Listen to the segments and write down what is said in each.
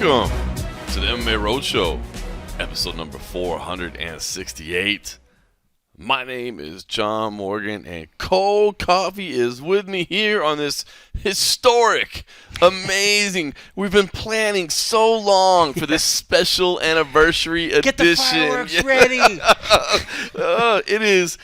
Welcome to the MMA Roadshow, episode number 468. My name is John Morgan, and Cold Coffee is with me here on this historic, amazing. We've been planning so long for this special anniversary edition. Get the fireworks ready. It is.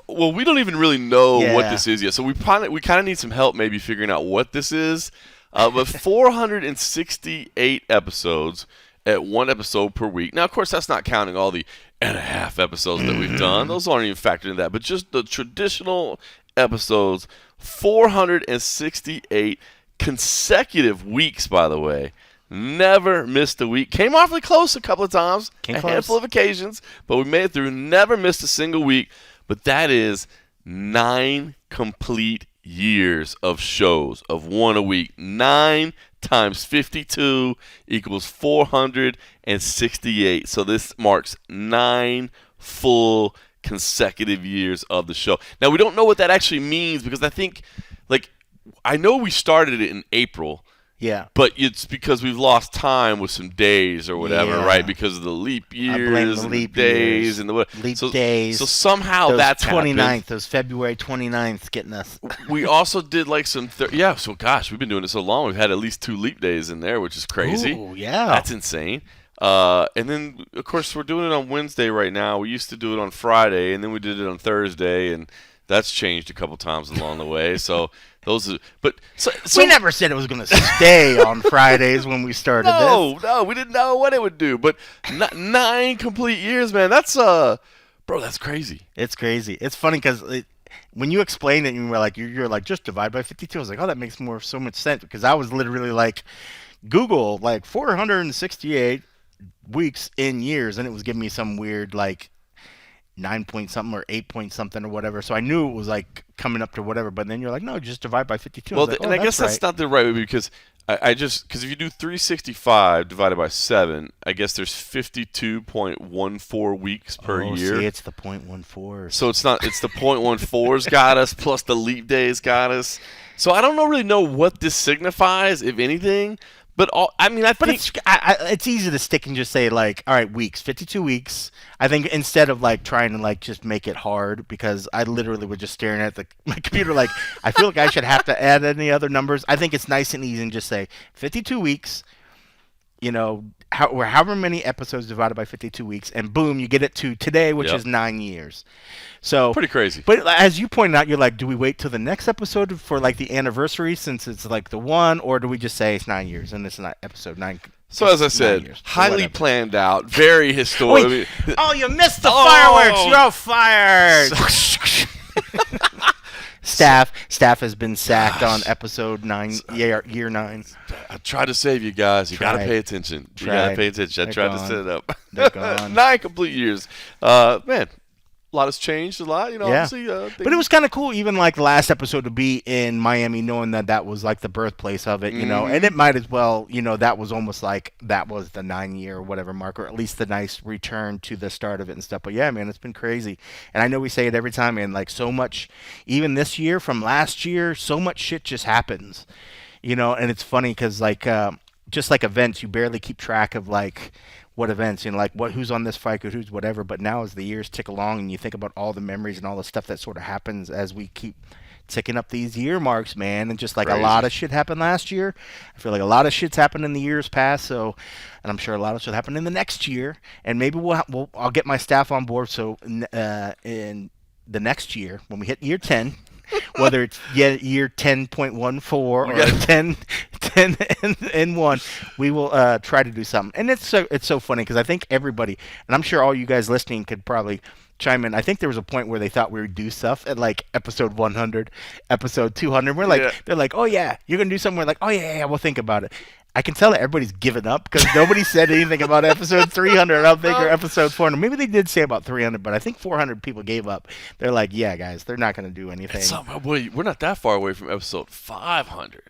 Well, we don't even really know what Yeah. this is yet, so we kind of need some help maybe figuring out what this is. But 468 episodes at one episode per week. Now, of course, that's not counting all the and a half episodes that we've done. Those aren't even factored in that. But just the traditional episodes, 468 consecutive weeks, by the way. Never missed a week. Came awfully close a couple of times, handful of occasions, but we made it through. Never missed a single week. But that is 9 complete years of shows of one a week. 9 times 52 equals 468. So this marks 9 full consecutive years of the show. Now, we don't know what that actually means because I think, I know we started it in April. Yeah. But it's because we've lost time with some days or whatever, Yeah. right? Because of the leap years, I blame the and leap the days, years, and the leap so, days. So somehow those that's 29th, happened. those February 29th getting us. We also did some, so gosh, we've been doing it so long. We've had at least 2 leap days in there, which is crazy. Ooh, yeah. That's insane. And then, of course, we're doing it on Wednesday right now. We used to do it on Friday, and then we did it on Thursday, and that's changed a couple times along the way. So those are, but so we never said it was going to stay on Fridays when we started this. No, we didn't know what it would do. But 9 complete years, man. That's bro, that's crazy. It's crazy. It's funny because when you explained it, you were like, you're like, just divide by 52. I was like, oh, that makes so much sense because I was literally like, Google 468 weeks in years, and it was giving me some weird 9 point something or 8 point something or whatever. So I knew it was coming up to whatever. But then you're like, no, just divide by 52. Well, I guess that's not the right way because because if you do 365 divided by 7, I guess there's 52.14 weeks per year. See, it's the 0.14. So it's the 0.14s got us plus the leap days got us. So I don't really know what this signifies, if anything. But I think it's easy to stick and just say all right, weeks, 52 weeks. I think instead of trying to just make it hard, because I literally was just staring at my computer I feel like I should have to add any other numbers. I think it's nice and easy and just say 52 weeks. However many episodes divided by 52 weeks, and boom, you get it to today, which is 9 years. So pretty crazy. But as you pointed out, you're like, do we wait till the next episode for the anniversary since it's the one, or do we just say it's 9 years and it's not episode 9? So as I said, highly planned out, very historic. Wait, you missed the fireworks! You're all fired. Staff has been sacked on episode 9, year 9. I tried to save you guys. You gotta pay attention. You gotta pay attention. I tried to set it up. They're gone. 9 complete years. Man, a lot has changed. A lot, obviously. But it was kind of cool, even the last episode, to be in Miami, knowing that was the birthplace of it, and it might as well, that was almost that was the 9-year or whatever mark, or at least the nice return to the start of it and stuff. But yeah, man, it's been crazy. And I know we say it every time, man, so much, even this year from last year, so much shit just happens, and it's funny because just events, you barely keep track of what events, who's on this fight, who's whatever. But now as the years tick along and you think about all the memories and all the stuff that sort of happens as we keep ticking up these year marks, man, and just Crazy. A lot of shit happened last year. I feel like a lot of shit's happened in the years past, and I'm sure a lot of shit happened in the next year, and maybe I'll get my staff on board so in the next year when we hit year 10, whether it's year 10.14 or 10 and 1, we will try to do something. And it's so funny because I think everybody, and I'm sure all you guys listening could probably chime in. I think there was a point where they thought we would do stuff at episode 100, episode 200. They're like, oh yeah, you're gonna do something. We're like, oh yeah, we'll think about it. I can tell that everybody's given up because nobody said anything about episode 300, I don't think, or episode 400. Maybe they did say about 300, but I think 400 people gave up. They're like, yeah, guys, they're not going to do anything. We're not that far away from episode 500.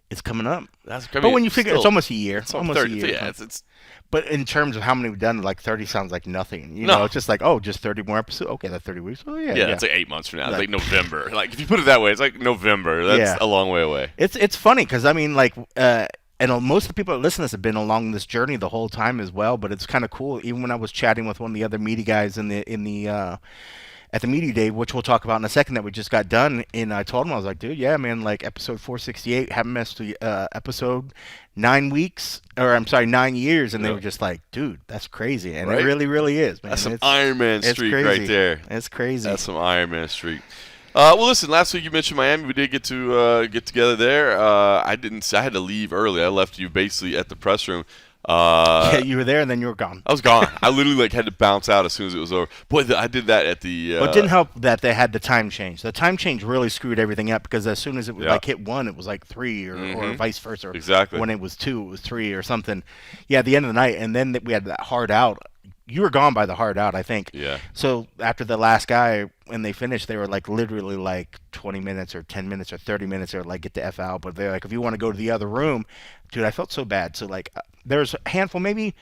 It's coming up. But when you figure, it's almost a year. It's almost 30, a year. Yeah, it's But in terms of how many we've done, 30 sounds like nothing. You know, it's just just 30 more episodes. Okay, that's 30 weeks. Oh, yeah. Yeah, it's 8 months from now. It's November. If you put it that way, it's November. That's a long way away. It's funny because, and most of the people that listen to this have been along this journey the whole time as well. But it's kind of cool. Even when I was chatting with one of the other media guys at the media day, which we'll talk about in a second, that we just got done, and I told him, I was like, dude, yeah, man, like episode 468, haven't missed the episode 9 weeks, or I'm sorry, 9 years, and they were just like, dude, that's crazy, and it really, really is, man. That's some Iron Man streak right there. It's crazy. That's some Iron Man streak. Well, listen. Last week you mentioned Miami. We did get to get together there. I didn't. I had to leave early. I left you basically at the press room. Yeah, you were there and then you were gone. I was gone. I literally had to bounce out as soon as it was over. Boy, I did that at the. Well, it didn't help that they had the time change. The time change really screwed everything up because as soon as it was hit 1, it was like 3 or vice versa. Exactly. When it was 2, it was 3 or something. Yeah, at the end of the night, and then we had that hard out. You were gone by the hard out, I think. Yeah. So after the last guy, when they finished, they were like literally like 20 minutes or 10 minutes or 30 minutes or like get the F out. But they're like, if you want to go to the other room, dude, I felt so bad. So like there's a handful, maybe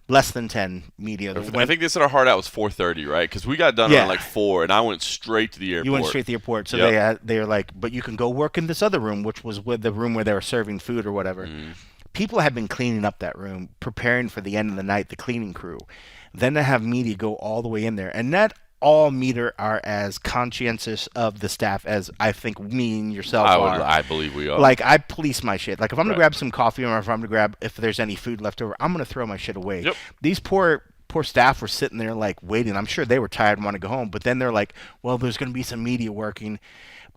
less than 10 media. I think they said our hard out was 4:30, right? Because we got done around like 4, and I went straight to the airport. You went straight to the airport. So they were like, but you can go work in this other room, which was with the room where they were serving food or whatever. People have been cleaning up that room, preparing for the end of the night, the cleaning crew. Then to have media go all the way in there. And not all media are as conscientious of the staff as I think me and yourself are. I believe we are. Like, I police my shit. Like, if I'm going to grab some coffee or if I'm going to grab, if there's any food left over, I'm going to throw my shit away. Yep. These poor staff were sitting there, like, waiting. I'm sure they were tired and want to go home. But then they're like, well, there's going to be some media working,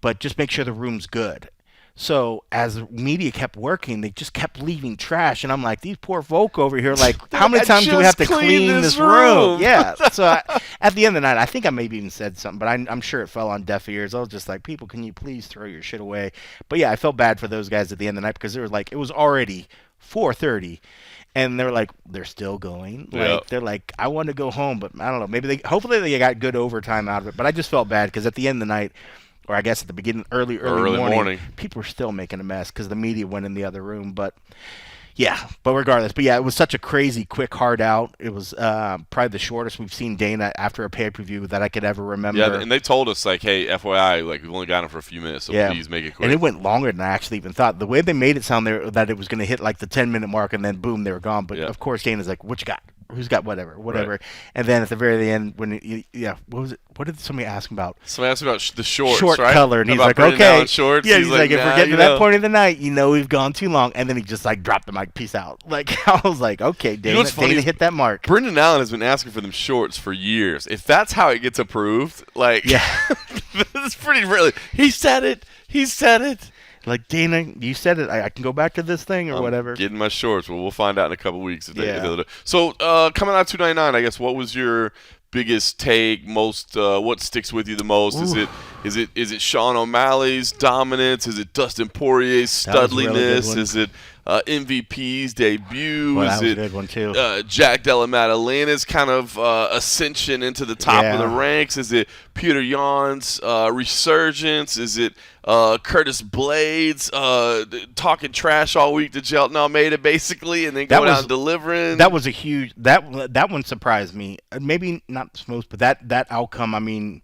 but just make sure the room's good. So as media kept working, they just kept leaving trash, and I'm like, these poor folk over here, like, how many times do we have to clean this room? Yeah. So at the end of the night, I think I maybe even said something, but I'm sure it fell on deaf ears. I was just like, people, can you please throw your shit away? But yeah, I felt bad for those guys at the end of the night because they were like, it was already 4:30. And they're like, they're still going. Like they're like, I want to go home, but I don't know. Maybe hopefully they got good overtime out of it. But I just felt bad because at the end of the night, or I guess at the beginning, early morning, people were still making a mess because the media went in the other room. But yeah, but regardless, it was such a crazy quick hard out. It was probably the shortest we've seen Dana after a pay-per-view that I could ever remember. Yeah, and they told us, like, hey, FYI, like, we've only got him for a few minutes, so please make it quick. And it went longer than I actually even thought. The way they made it sound there that it was going to hit like the 10-minute mark and then boom, they were gone. But of course, Dana's like, what you got? Who's got whatever. Right. And then at the very end, when what was it? What did somebody ask him about? Somebody asked about the shorts, short right? color, and he's like, okay. Shorts. Yeah, he's like, if we're getting to that point of the night, we've gone too long. And then he just like dropped the mic, peace out. Like, I was like, okay, Dana, Dana hit that mark. Brendan Allen has been asking for them shorts for years. If that's how it gets approved, like, it's pretty really. He said it. Like, Dana, you said it. I can go back to this thing or whatever. Getting my shorts. Well, we'll find out in a couple weeks. So, coming out 299, I guess, what was your biggest take? What sticks with you the most? Ooh. Is it Sean O'Malley's dominance? Is it Dustin Poirier's studliness? Is it MVP's debut? Well, that was a good one too. Jack Della Madalena's kind of ascension into the top of the ranks? Is it Peter Yan's resurgence? Is it Curtis Blades talking trash all week to Jelton Almeida basically, and then going out and delivering? That was a huge that one surprised me. Maybe not most, but that outcome. I mean,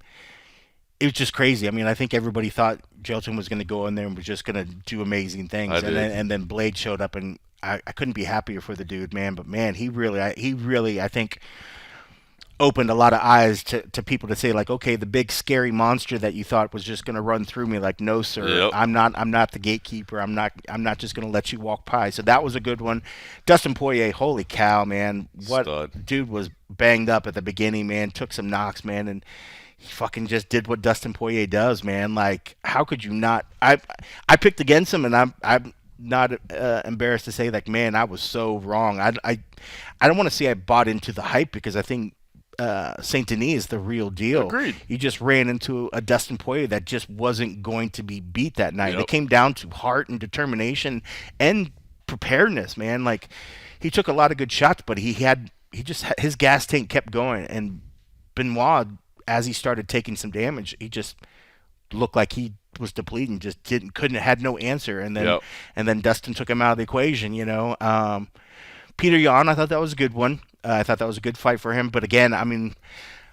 it was just crazy. I mean, I think everybody thought Jelton was going to go in there and was just going to do amazing things, and then Blade showed up, and I couldn't be happier for the dude, man. But man, he really I think opened a lot of eyes to people to say, like, okay, the big scary monster that you thought was just going to run through me, like, no sir, I'm not the gatekeeper. I'm not just going to let you walk by. So that was a good one. Dustin Poirier, holy cow, man, what Stud. Dude was banged up at the beginning, man, took some knocks, man, and he fucking just did what Dustin Poirier does, man. Like, how could you not? I picked against him, and I'm not embarrassed to say, like, man, I was so wrong. I don't want to say I bought into the hype because I think Saint Denis is the real deal. Agreed. He just ran into a Dustin Poirier that just wasn't going to be beat that night. It came down to heart and determination and preparedness, man. Like, he took a lot of good shots, but his gas tank kept going, and Benoit, as he started taking some damage, he just looked like he was depleting, just had no answer, and then Dustin took him out of the equation. Peter Yan, I thought that was a good one. I thought that was a good fight for him. But again, I mean,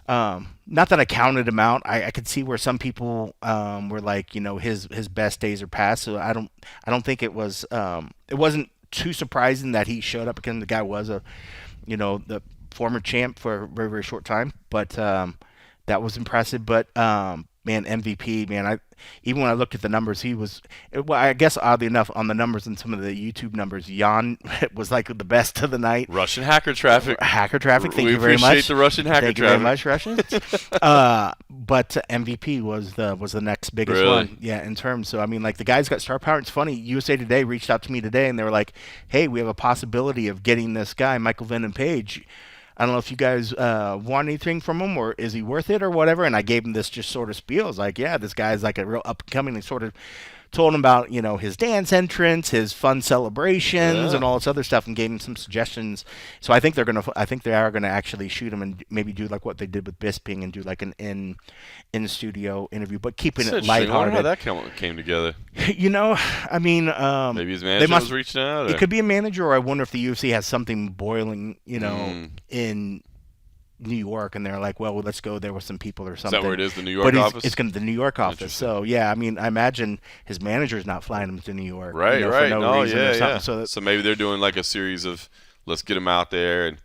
not that I counted him out. I could see where some people were like, his best days are past. So I don't think it wasn't too surprising that he showed up because the guy was the former champ for a very, very short time. But that was impressive. But man, MVP, man, even when I looked at the numbers, he was, well, I guess oddly enough, on the numbers and some of the YouTube numbers, Jan was like the best of the night. Russian hacker traffic. Hacker traffic, thank you very much. We appreciate the Russian hacker traffic. Thank you very much, Russians. But MVP was the next biggest one. Yeah, in terms. So, I mean, like, the guy's got star power. It's funny, USA Today reached out to me today, and they were like, hey, we have a possibility of getting this guy, Michael Venom Page. I don't know if you guys want anything from him, or is he worth it or whatever. And I gave him this just sort of spiel. I was like, yeah, this guy's like a real up-and-coming. And sort of told him about, his dance entrance, his fun celebrations, and all this other stuff, and gave him some suggestions. So I think they are gonna actually shoot him and maybe do like what they did with Bisping and do like an in-studio interview, but keeping it lighthearted. I wonder how that came together. I mean, maybe his manager was reaching out. It could be a manager, or I wonder if the UFC has something boiling, in New York, and they're like, well, let's go there with some people or something. Is that where it is, the New York office? It's going to the New York office. So, yeah, I mean, I imagine his manager's not flying him to New York. Right, for no reason or yeah. something. So maybe they're doing like a series of, let's get him out there and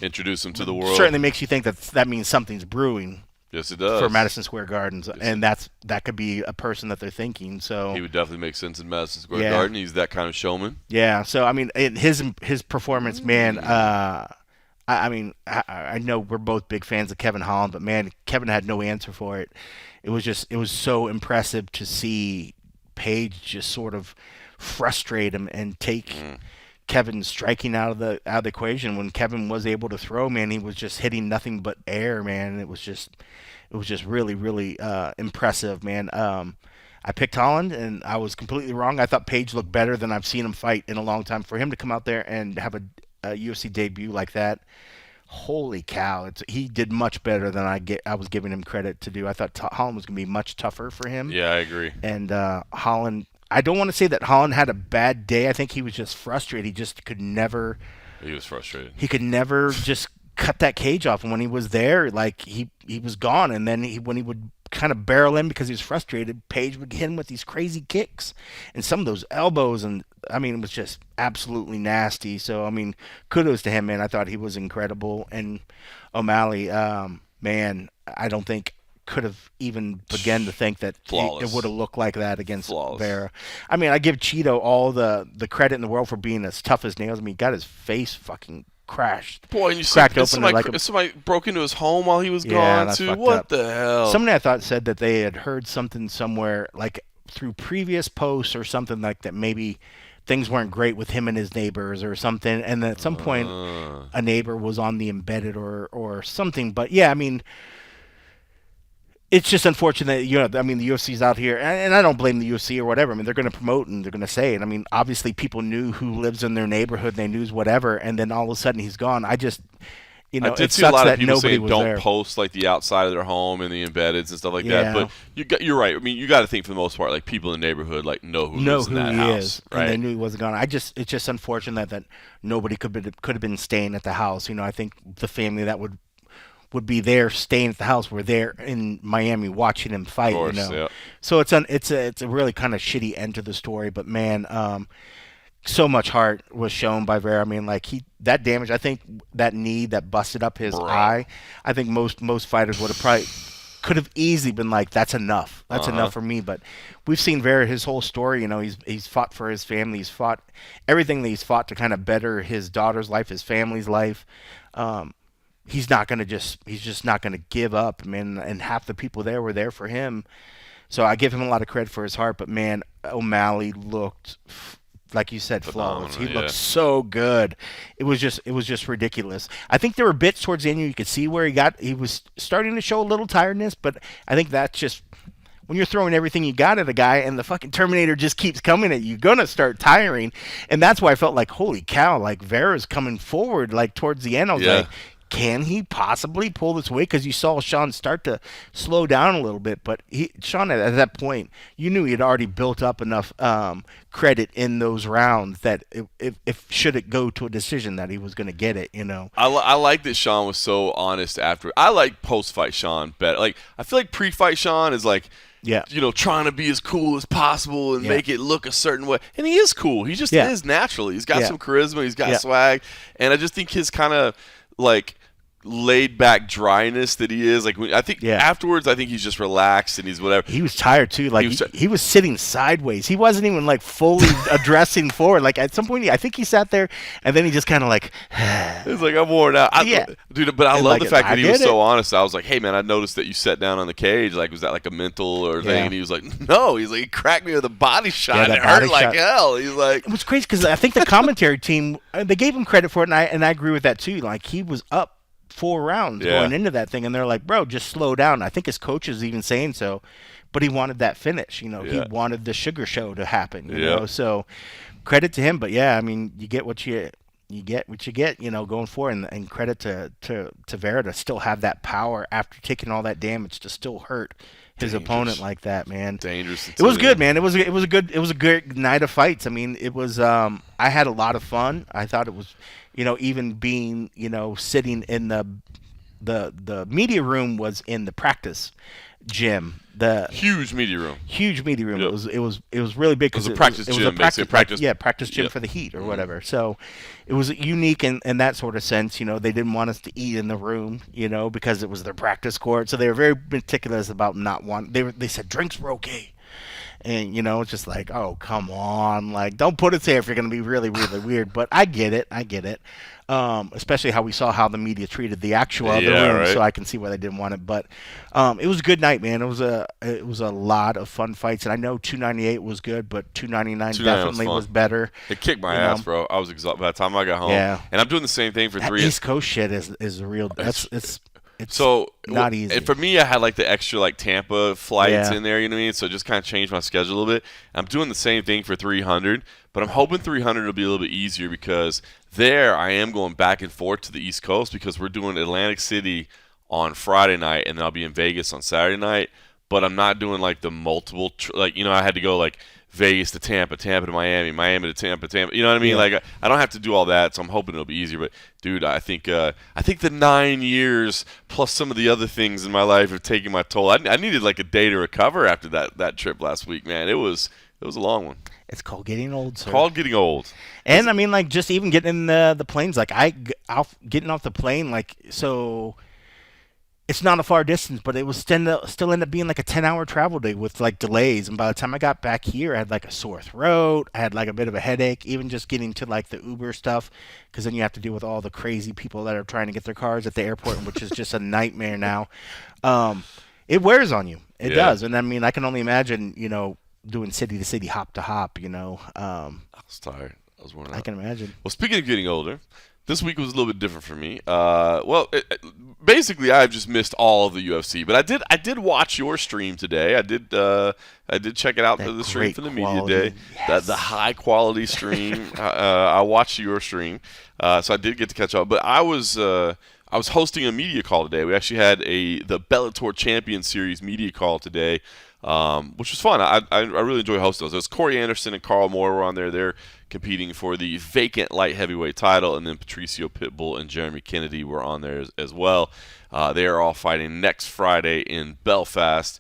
introduce him to the world. Certainly makes you think that means something's brewing. Yes, it does. For Madison Square Gardens, and that could be a person that they're thinking. So he would definitely make sense in Madison Square Garden. He's that kind of showman. Yeah. So I mean, his performance, man. I mean, I know we're both big fans of Kevin Holland, but man, Kevin had no answer for it. It was so impressive to see Page just sort of frustrate him and take Kevin striking out of the equation. When Kevin was able to throw, man, he was just hitting nothing but air, man. And it was just really, really impressive, man. I picked Holland, and I was completely wrong. I thought Page looked better than I've seen him fight in a long time. For him to come out there and have a UFC debut like that, holy cow! He did much better than I was giving him credit to do. I thought Holland was going to be much tougher for him. Yeah, I agree. And Holland, I don't want to say that Holland had a bad day. I think he was just frustrated. He just could never. He was frustrated. He could never just cut that cage off. And when he was there, like he was gone. And then when he would kind of barrel in because he was frustrated, Page would hit him with these crazy kicks and some of those elbows, and I mean, it was just absolutely nasty. So I mean, kudos to him, man. I thought he was incredible. And O'Malley, man, I don't think could have even begun to think that it would have looked like that against Vera. I mean, I give Cheeto all the credit in the world for being as tough as nails. I mean, he got his face fucking crashed. Boy, and you cracked open. Somebody broke into his home while he was gone, too. What the hell? Somebody I thought said that they had heard something somewhere, like through previous posts or something like that, maybe things weren't great with him and his neighbors or something, and then at some point a neighbor was on the embedded or something. But yeah, I mean, it's just unfortunate, I mean, the UFC's out here, and I don't blame the UFC or whatever. I mean, they're going to promote and they're going to say it. I mean, obviously people knew who lives in their neighborhood, they knew whatever, and then all of a sudden he's gone. I just, I did see a lot of people saying don't post like the outside of their home and the embeddeds and stuff like that. But you're right. I mean, you got to think for the most part, like people in the neighborhood like know who lives in that house, right? And they knew he wasn't gone. It's just unfortunate that nobody could have been staying at the house. I think the family that would be there staying at the house were there in Miami watching him fight. Of course, yeah. So it's a really kind of shitty end to the story. But man, so much heart was shown by Vera. I mean, like that damage. I think that knee that busted up his eye. I think most fighters would have probably could have easily been like, that's enough. That's enough for me. But we've seen Vera, his whole story. He's fought for his family. He's fought everything that he's fought to kind of better his daughter's life, his family's life. He's just not gonna give up, man. And half the people there were there for him. So I give him a lot of credit for his heart. But man, O'Malley looked, like you said, flawless. He looked so good. It was just ridiculous. I think there were bits towards the end you could see where he was starting to show a little tiredness, but I think that's just when you're throwing everything you got at a guy and the fucking Terminator just keeps coming at you, you're gonna start tiring. And that's why I felt like, holy cow, like Vera's coming forward like towards the end. I was like, can he possibly pull this away? Because you saw Sean start to slow down a little bit, but Sean at that point, you knew he had already built up enough credit in those rounds that if should it go to a decision that he was going to get it. I like that Sean was so honest after. I like post-fight Sean better. Like I feel like pre-fight Sean is like trying to be as cool as possible and make it look a certain way. And he is cool. He just is naturally. He's got some charisma. He's got swag. And I just think his kind of like laid back dryness that he is, like I think afterwards, I think he's just relaxed and he's whatever. He was tired too. Like he was sitting sideways. He wasn't even like fully addressing forward. Like at some point, I think he sat there and then he just kind of like. It's like I'm worn out. Dude, but I love the fact that he was so honest. I was like, hey man, I noticed that you sat down on the cage. Like, was that like a mental or thing? And he was like, no. He's like, he cracked me with a body shot. It hurt like hell. He's like, it was crazy because I think the commentary team, they gave him credit for it, and I agree with that too. Like he was up 4 rounds going into that thing, and they're like, bro, just slow down. I think his coach is even saying so, but he wanted that finish. He wanted the sugar show to happen. You know, so credit to him. But I mean, you get what you get, going forward, and credit to Vera to still have that power after taking all that damage to still hurt his opponent like that, man. Dangerous. It was good, man. It was a good night of fights. I mean, it was. I had a lot of fun. I thought it was, even being, sitting in the media room was in the practice gym. The huge media room. Yep. It was really big because it was a practice gym. Practice gym for the Heat or whatever. So it was unique in that sort of sense. They didn't want us to eat in the room, because it was their practice court. So they were very meticulous about not wanting. They said drinks were okay. And, it's just like, oh, come on. Like, don't put it there if you're going to be really, really weird. But I get it. Especially how we saw how the media treated the actual other room. Right. So I can see why they didn't want it. But it was a good night, man. It was a lot of fun fights. And I know 298 was good, but 299 definitely was better. It kicked my ass, bro. I was exhausted by the time I got home. Yeah. And I'm doing the same thing for that 3. East Coast shit is a real – it's so not easy. And for me, I had like the extra like Tampa flights in there, you know what I mean? So it just kind of changed my schedule a little bit. I'm doing the same thing for 300, but I'm hoping 300 will be a little bit easier because there I am going back and forth to the East Coast because we're doing Atlantic City on Friday night and then I'll be in Vegas on Saturday night. But I'm not doing like the multiple I had to go like Vegas to Tampa, Tampa to Miami, Miami to Tampa, Tampa. You know what I mean? Yeah. Like I don't have to do all that, so I'm hoping it'll be easier. But dude, I think the 9 years plus some of the other things in my life have taken my toll. I needed like a day to recover after that trip last week, man. It was a long one. It's called getting old, sir. And I mean, like just even getting in the planes, like getting off the plane, like so. It's not a far distance, but it was still end up being like a 10-hour travel day with like delays. And by the time I got back here, I had like a sore throat. I had like a bit of a headache, even just getting to like the Uber stuff, because then you have to deal with all the crazy people that are trying to get their cars at the airport, which is just a nightmare now. It wears on you. It does. And I mean, I can only imagine, doing city to city, hop to hop, I was tired. I was worn out. I can imagine. Well, speaking of getting older, this week was a little bit different for me. Basically, I've just missed all of the UFC, but I did watch your stream today. I did check it out, the stream for the media day. Yes. The high quality stream. I watched your stream, so I did get to catch up. But I was hosting a media call today. We actually had the Bellator Champion Series media call today. Which was fun. I really enjoy hosting those. It was Corey Anderson and Carl Moore were on there. They're competing for the vacant light heavyweight title, and then Patricio Pitbull and Jeremy Kennedy were on there as well. They are all fighting next Friday in Belfast.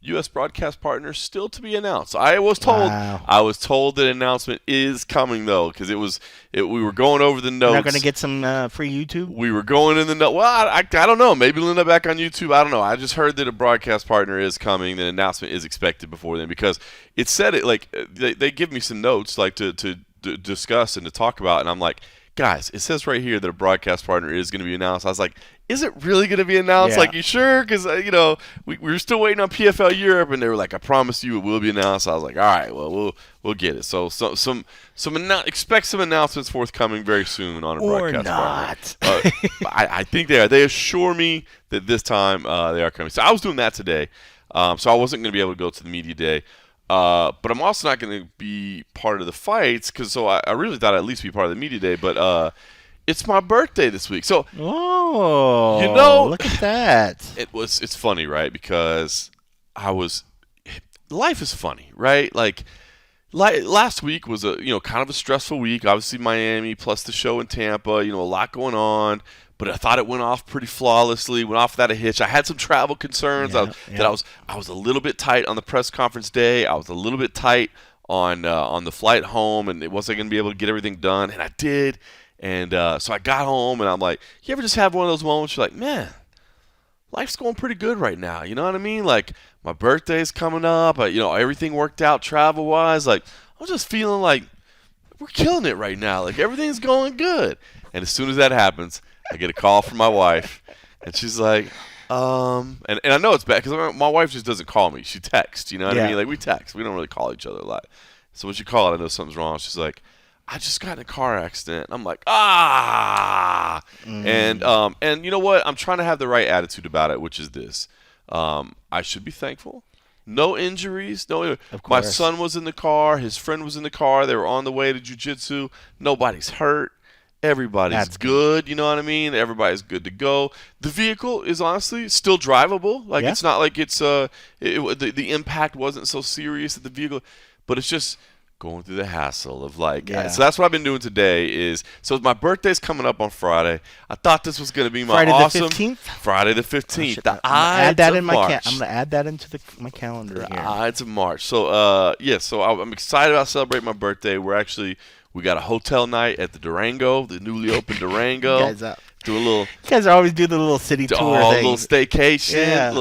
U.S. broadcast partner still to be announced. I was told that announcement is coming though, because we were going over the notes. We're not going to get some free YouTube. We were going in the note. Well, I don't know. Maybe Linda back on YouTube. I don't know. I just heard that a broadcast partner is coming. The announcement is expected before then, because it said it like they give me some notes like to discuss and to talk about, and I'm like, guys, it says right here that a broadcast partner is going to be announced. I was like, is it really going to be announced? Yeah. Like, you sure? Because, we were still waiting on PFL Europe, and they were like, I promise you it will be announced. I was like, all right, well, we'll get it. So expect some announcements forthcoming very soon on a broadcast partner. I think they are. They assure me that this time they are coming. So I was doing that today, so I wasn't going to be able to go to the media day. But I'm also not going to be part of the fights, because I really thought I'd at least be part of the media day. But it's my birthday this week, so look at that. It's funny, right? Because life is funny, right? Like last week was a kind of a stressful week. Obviously Miami plus the show in Tampa, a lot going on. but I thought it went off pretty flawlessly. Went off without a hitch. I had some travel concerns that I was a little bit tight on the press conference day. I was a little bit tight on the flight home, and it wasn't going to be able to get everything done, and I did. And so I got home, and I'm like, you ever just have one of those moments you're like, man, life's going pretty good right now. You know what I mean? Like, my birthday's coming up. Everything worked out travel-wise. Like, I'm just feeling like we're killing it right now. Like, everything's going good. And as soon as that happens, I get a call from my wife, and she's like, and I know it's bad because my wife just doesn't call me. She texts, you know what I mean? Like, we text. We don't really call each other a lot. So when she called, I know something's wrong. She's like, I just got in a car accident. I'm like, And you know what? I'm trying to have the right attitude about it, which is this. I should be thankful. No injuries. My son was in the car. His friend was in the car. They were on the way to jiu-jitsu. Nobody's hurt. Everybody's good. You know what I mean? Everybody's good to go. The vehicle is honestly still drivable. Like, it's not like it's the impact wasn't so serious at the vehicle, but it's just going through the hassle of so that's what I've been doing today so my birthday's coming up on Friday. I thought this was going to be my awesome Friday the 15th. I'm going to add that into my calendar here. Ides of March. So so I'm excited about celebrating my birthday. We got a hotel night at the Durango, the newly opened Durango. You guys always do the little city tour thing. Little staycation,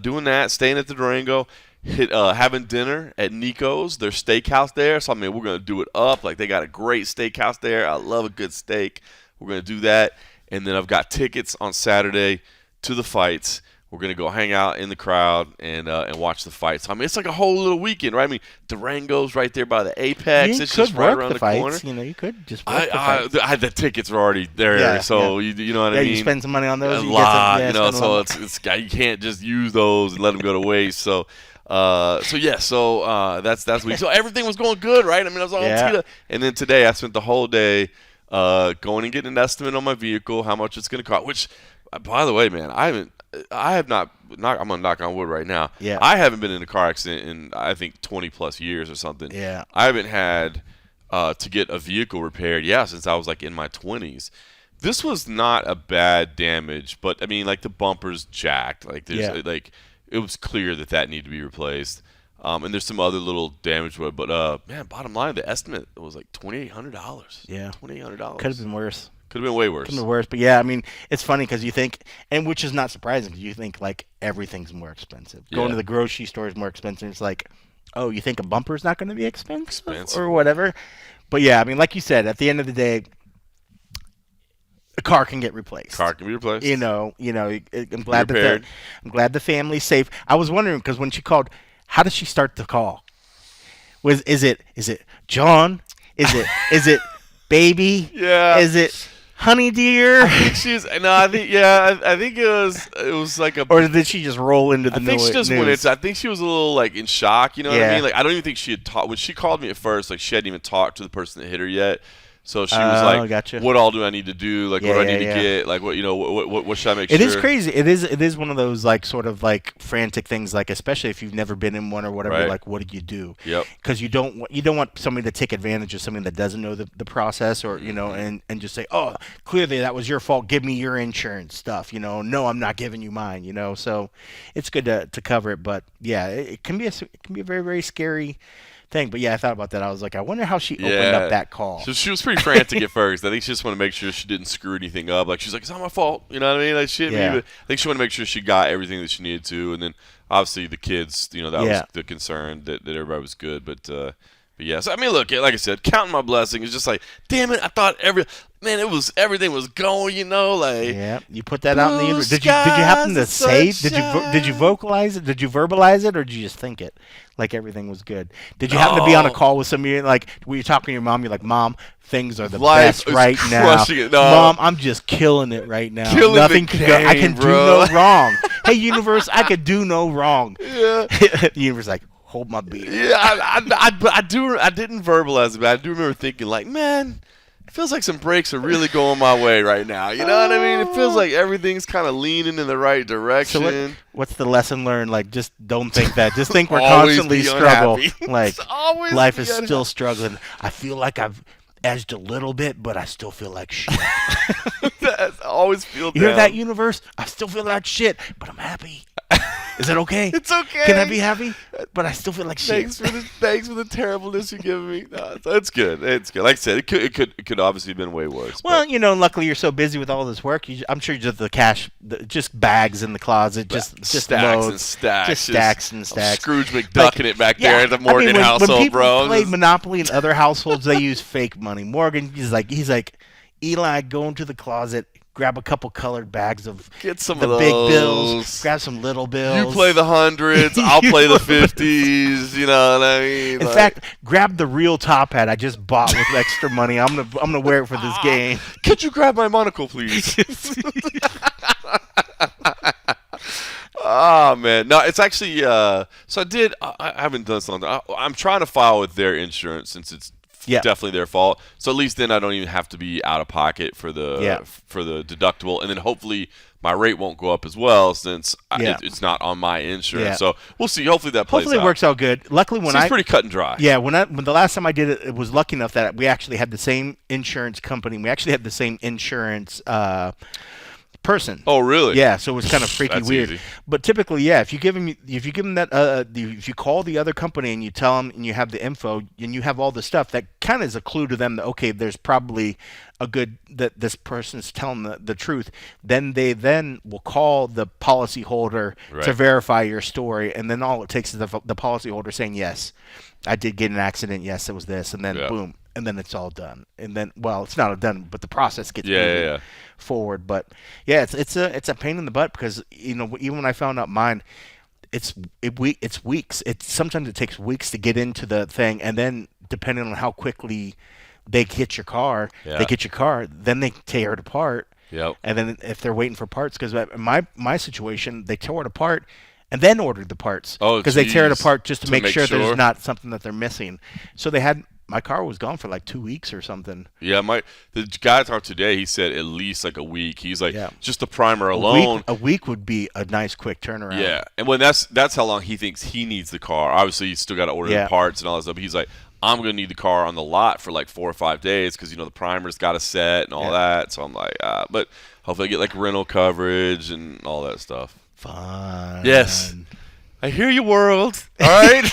doing that, staying at the Durango. Having dinner at Nico's, their steakhouse there. So, I mean, we're going to do it up. Like, they got a great steakhouse there. I love a good steak. We're going to do that. And then I've got tickets on Saturday to the fights. We're going to go hang out in the crowd and watch the fights. I mean, it's like a whole little weekend, right? I mean, Durango's right there by the Apex. It's just right around the corner. You could just work the fights. The tickets are already there, so you know what I mean? Yeah, you spend some money on those. A lot, so it's you can't just use those and let them go to waste. So that's week. So everything was going good, right? I mean, I was all teed up. And then today I spent the whole day going and getting an estimate on my vehicle, how much it's going to cost. Which, by the way, man, I have not. I'm gonna knock on wood right now. Yeah. I haven't been in a car accident in I think 20 plus years or something. Yeah. I haven't had to get a vehicle repaired. Since I was like in my 20s. This was not a bad damage, but I mean, like, the bumper's jacked. Like, there's it was clear that needed to be replaced. And there's some other little damage to it, but man, bottom line, the estimate was like $2,800. Yeah. $2,800. Could have been worse. Could have been way worse. Could have been worse, but yeah, I mean, it's funny because you think, and which is not surprising, because you think like everything's more expensive. Going to the grocery store is more expensive. It's like, oh, you think a bumper's not going to be expensive or whatever? But yeah, I mean, like you said, at the end of the day, a car can get replaced. Car can be replaced. I'm glad the family's safe. I was wondering because when she called, how does she start the call? Is it John? Is it baby? Yeah. Is it honey dear? I think it was like a. Or did she just roll into the news? I think she was a little like in shock. You know what I mean? Like, I don't even think she had talked when she called me at first. Like, she hadn't even talked to the person that hit her yet. So she was like, gotcha. "What all do I need to do? Like, what do I need to get? Like, what should I make sure?" It is crazy. It is one of those like sort of like frantic things. Like, especially if you've never been in one or whatever. Right. Like, what do you do? Yep. Because you don't want somebody to take advantage of somebody that doesn't know the process, or and just say, "Oh, clearly that was your fault. Give me your insurance stuff." No, I'm not giving you mine. So it's good to cover it. But yeah, it can be a very, very scary thing. But yeah, I thought about that. I was like, I wonder how she opened up that call. So she was pretty frantic at first. I think she just wanted to make sure she didn't screw anything up. Like, she's like, it's not my fault. You know what I mean? Like, I think she wanted to make sure she got everything that she needed to. And then obviously the kids, that was the concern that everybody was good. But yeah, so I mean, look, like I said, counting my blessings. It's just like, damn it, I thought everything was going, like. Yeah, you put that out in the universe. Did you happen to say? Did you vocalize it? Did you verbalize it, or did you just think it? Like everything was good. Did you happen to be on a call with somebody, like, were you talking to your mom? You're like, Mom, things are the best right now. Mom, I'm just killing it right now. Nothing could go. I can do no wrong. Hey, universe, I could do no wrong. Yeah. The universe, like, hold my beer. Yeah, I didn't verbalize it, but I do remember thinking, like, man, it feels like some breaks are really going my way right now. You know what I mean? It feels like everything's kind of leaning in the right direction. So what's the lesson learned? Like, just don't think that. Just think we're constantly struggling. Like, life is still struggling. I feel like I've edged a little bit, but I still feel like shit. I always feel You hear that, universe? I still feel like shit, but I'm happy. Is it okay? It's okay. Can I be happy? But I still feel like shit. Thanks for the terribleness you're giving me. No, it's good. It's good. Like I said, it could obviously have been way worse. Well, luckily you're so busy with all this work. I'm sure just the cash, just bags in the closet, just stacks loads, and stacks, just stacks and stacks. Scrooge McDucking it back there at the Morgan household, when people bro. play Monopoly in other households, they use fake money. Morgan, he's like, Eli, go into the closet. Grab a couple colored bags of Get some the of those. big bills. Grab some little bills. You play the hundreds. I'll play the 50s. You know what I mean? In fact, grab the real top hat I just bought with extra money. I'm gonna wear it for this game. Could you grab my monocle, please? Oh man, no, it's actually. So I haven't done something. I'm trying to file with their insurance since it's. Yeah. Definitely their fault. So at least then I don't even have to be out of pocket for the deductible, and then hopefully my rate won't go up as well since it's not on my insurance. Yeah. So we'll see. Hopefully that plays out. Hopefully it works out good. Luckily, when it's pretty cut and dry. Yeah, when the last time I did it, it was lucky enough that we actually had the same insurance company. We actually had the same insurance person. Oh, really? Yeah, so it was kind of freaky That's weird. easy. But typically, yeah, if you give them that, if you call the other company and you tell them and you have the info and you have all the stuff, that kind of is a clue to them that okay, there's probably that this person's telling the truth. Then they will call the policyholder to verify your story, and then all it takes is the policyholder saying yes, I did get in an accident. Yes, it was this, and then boom. And then it's all done. And then, well, it's not done, but the process gets moving forward. But yeah, it's a pain in the butt because even when I found out mine, it's weeks. Sometimes it takes weeks to get into the thing, and then depending on how quickly they get your car, then they tear it apart. Yep. And then if they're waiting for parts, because my situation, they tore it apart. And then ordered the parts because they tear it apart just to make sure there's not something that they're missing. So my car was gone for like 2 weeks or something. Yeah, the guy I talked to today, he said at least like a week. He's like, just the primer alone. A week would be a nice quick turnaround. Yeah, and when that's how long he thinks he needs the car. Obviously, he's still got to order the parts and all that stuff. But he's like, I'm going to need the car on the lot for like 4 or 5 days because, the primer's got to set and all that. So I'm like, but hopefully I get like rental coverage and all that stuff. Fun. Yes. I hear you, world. All right?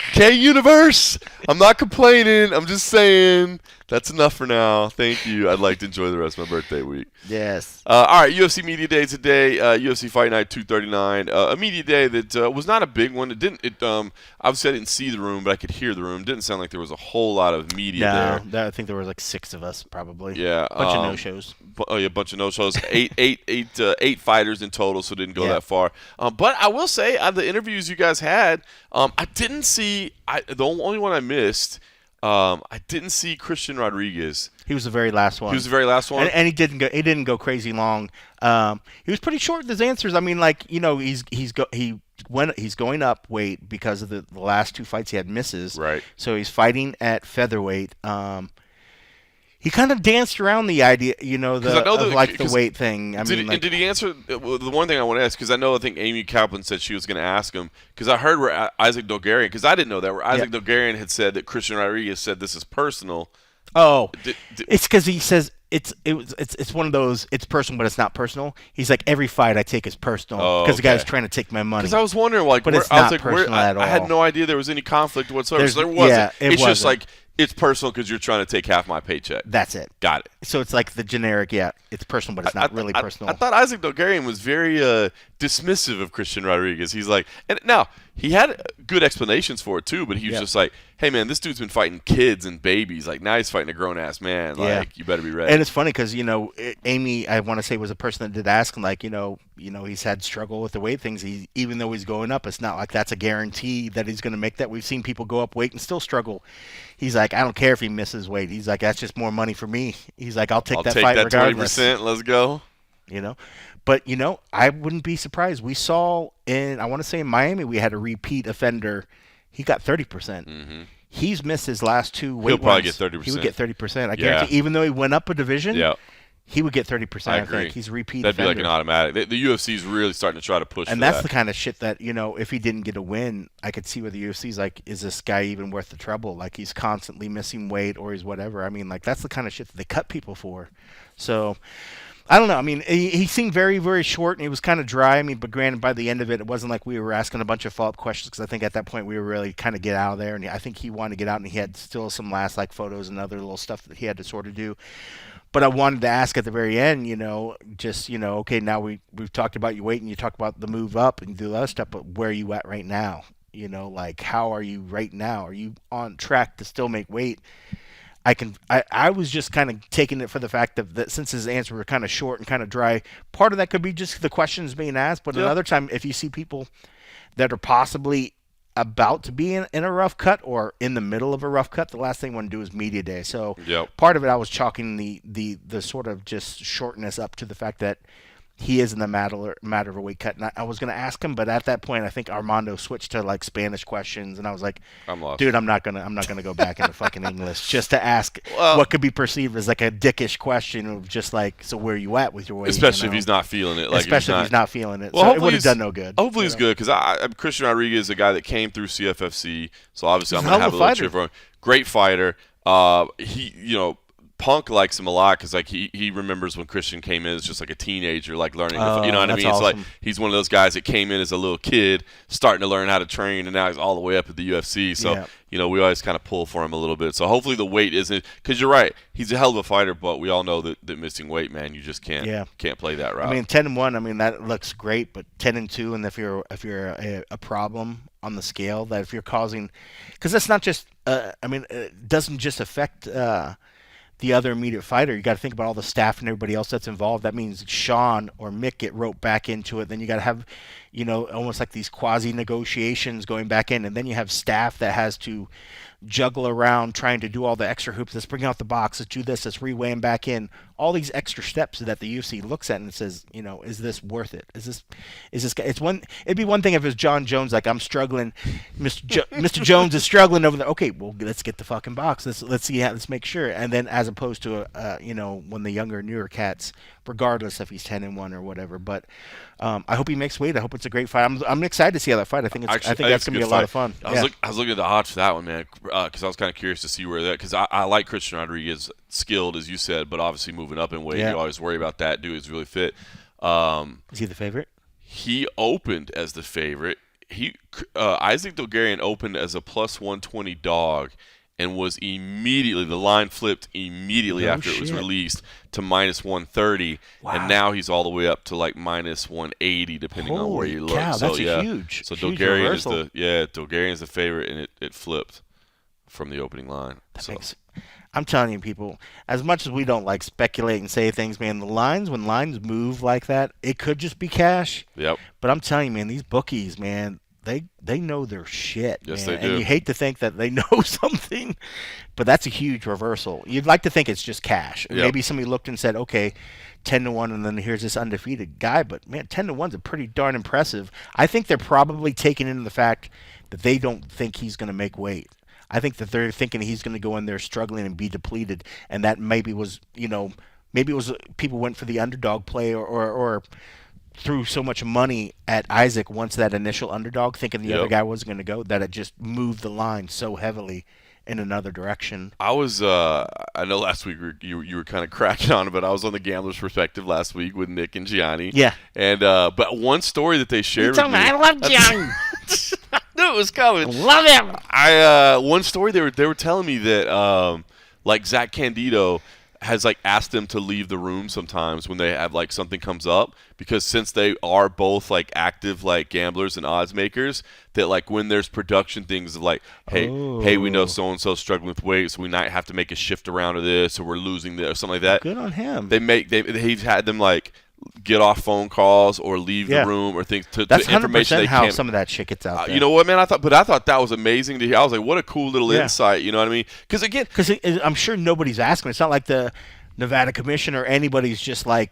Okay, universe. I'm not complaining. I'm just saying that's enough for now. Thank you. I'd like to enjoy the rest of my birthday week. Yes. All right, UFC Media Day today. UFC Fight Night 239. A media day that was not a big one. Obviously I didn't see the room, but I could hear the room. Didn't sound like there was a whole lot of media there. I think there were like 6 of us probably. Yeah. Bunch of no-shows. A bunch of no-shows. eight fighters in total, so it didn't go that far. But I will say, the interviews you guys had, I didn't see the only one I missed. I didn't see Christian Rodriguez. He was the very last one. And he didn't go crazy long. He was pretty short with his answers. I mean, like he's going up weight because of the last 2 fights he had misses. Right. So he's fighting at featherweight. He kind of danced around the idea, the weight thing. Did he answer the one thing I want to ask? Because I think Amy Kaplan said she was going to ask him. Because I heard where Isaac Dogarian, because I didn't know that, where Isaac Dogarian had said that Christian Rodriguez said this is personal. Oh, it's because he says it's one of those. It's personal, but it's not personal. He's like, every fight I take is personal because the guy's trying to take my money. Because I was wondering, but it's not personal at all. I had no idea there was any conflict whatsoever. So there wasn't. Yeah, it's just like. It's personal because you're trying to take half my paycheck. That's it. Got it. So it's like the generic, it's personal, but it's not really personal. I thought Isaac Dogarian was very dismissive of Christian Rodriguez. He's like, and now he had good explanations for it too, but he was just like, hey man, this dude's been fighting kids and babies. Like now he's fighting a grown ass man. Like you better be ready. And it's funny because Amy, I want to say, was a person that did ask him, like he's had struggle with the weight things. Even though he's going up, it's not like that's a guarantee that he's going to make that. We've seen people go up weight and still struggle. He's like, I don't care if he misses weight. He's like, that's just more money for me. He's like, I'll take that fight regardless. 20%. Let's go. But I wouldn't be surprised. We saw in Miami, we had a repeat offender. He got 30%. Mm-hmm. He's missed his last 2 weight He'll probably runs. get 30%. He would get 30%. I guarantee. Even though he went up a division. Yeah. he would get 30%. I agree. think he's repeat. That'd offender. be like an automatic. The UFC is really starting to try to push. And for that's that. the kind of shit that, if he didn't get a win, I could see where the UFC's like, is this guy even worth the trouble? Like, he's constantly missing weight or he's whatever. I mean, like, that's the kind of shit that they cut people for. So, I don't know. I mean, he seemed very, very short and he was kind of dry. I mean, but granted, by the end of it, it wasn't like we were asking a bunch of follow-up questions because I think at that point we were really kind of get out of there. And I think he wanted to get out and he had still some last, like, photos and other little stuff that he had to sort of do. But I wanted to ask at the very end, okay, now we've talked about your weight and you talked about the move up and do the other stuff, but where are you at right now? Like, how are you right now? Are you on track to still make weight? I was just kind of taking it for the fact that since his answers were kind of short and kind of dry, part of that could be just the questions being asked, but another time, if you see people that are possibly about to be in a rough cut or in the middle of a rough cut, the last thing I want to do is media day. So part of it, I was chalking the sort of just shortness up to the fact that he is in the matter of a weight cut. And I was going to ask him, but at that point, I think Armando switched to like Spanish questions, and I was like, I'm lost. Dude, I'm not gonna go back into fucking English just to ask what could be perceived as like a dickish question of just like, so where are you at with your weight? Especially if he's not feeling it. Especially if he's not feeling it. Well, so it would have done no good. Hopefully he's good because Christian Rodriguez is a guy that came through CFFC, so obviously I'm gonna have a little cheer for him. Great fighter. Punk likes him a lot because like he remembers when Christian came in as just like a teenager, like learning. You know what I mean? Awesome. It's like he's one of those guys that came in as a little kid, starting to learn how to train, and now he's all the way up at the UFC. So we always kind of pull for him a little bit. So hopefully the weight isn't, because you're right, he's a hell of a fighter, but we all know that missing weight, man, you just can't play that route. I mean, 10-1, I mean that looks great, but 10-2, and if you're a problem on the scale, that if you're causing, because that's not just, it doesn't just affect the other immediate fighter. You got to think about all the staff and everybody else that's involved. That means Sean or Mick get roped back into it. Then you got to have, almost like these quasi negotiations going back in, and then you have staff that has to juggle around trying to do all the extra hoops. Let's bring out the box. Let's do this. Let's reweigh him back in. All these extra steps that the UFC looks at and says, is this worth it? Is this? It'd be one thing if it was John Jones, like, I'm struggling. Mr. Jones is struggling over there. Okay, well, let's get the fucking box. Let's see. Let's make sure. And then as opposed to when the younger, newer cats, regardless if he's 10-1 or whatever. But I hope he makes weight. I hope it's a great fight. I'm excited to see how that fight. I think that's gonna be a lot of fun. I was looking at the odds for that one, man, because I was kind of curious to see where that. Because I like Christian Rodriguez, skilled as you said, but obviously moving up in weight, you always worry about that. Dude is really fit. Is he the favorite? He opened as the favorite. Isaac Dogarian opened as a plus 120 dog, and was immediately, the line flipped immediately after it was released to minus 130, and now he's all the way up to like minus 180 depending on where you look. Cow, so that's a huge. So huge Dogarian reversal. Dogarian's the favorite, and it flipped from the opening line. I'm telling you, people, as much as we don't like speculate and say things, man, when lines move like that, it could just be cash. Yep. But I'm telling you, man, these bookies, man, they know their shit. Yes, man. they do. And you hate to think that they know something, but that's a huge reversal. You'd like to think it's just cash. Yep. Maybe somebody looked and said, okay, 10-1, and then here's this undefeated guy. But man, 10-1's a pretty darn impressive. I think they're probably taking into the fact that they don't think he's going to make weight. I think that they're thinking he's going to go in there struggling and be depleted, and that maybe was people went for the underdog play or threw so much money at Isaac once that initial underdog, thinking the other guy wasn't going to go, that it just moved the line so heavily in another direction. I was, I know last week you were kind of cracking on it, but I was on the Gambler's Perspective last week with Nick and Gianni. Yeah. And but one story that they shared with me. I love Gianni. I knew it was coming. Love him. One story they were telling me that like Zach Candido has like asked them to leave the room sometimes when they have like something comes up, because since they are both like active like gamblers and odds makers, that like when there's production things like hey we know so and so struggling with weight, so we might have to make a shift around to this, or we're losing this or something like that. Good on him. He's had them like get off phone calls or leave the room or things to that's information 100% they how can't. some of that shit gets out there. You know what, man? I thought that was amazing to hear. I was like, what a cool little insight. You know what I mean? Because I'm sure nobody's asking. It's not like the Nevada Commission or anybody's just like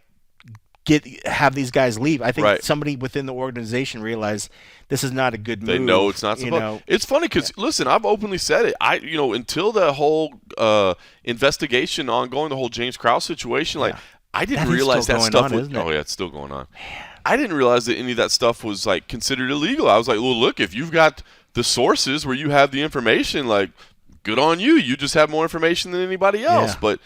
have these guys leave. I think somebody within the organization realized this is not a good move. They know it's not supposed. It's funny because listen, I've openly said it. Until the whole investigation ongoing, the whole James Krause situation, like I didn't realize that stuff was. Oh yeah, it's still going on. Man. I didn't realize that any of that stuff was like considered illegal. I was like, well, look, if you've got the sources where you have the information, like, good on you. You just have more information than anybody else. Yeah. But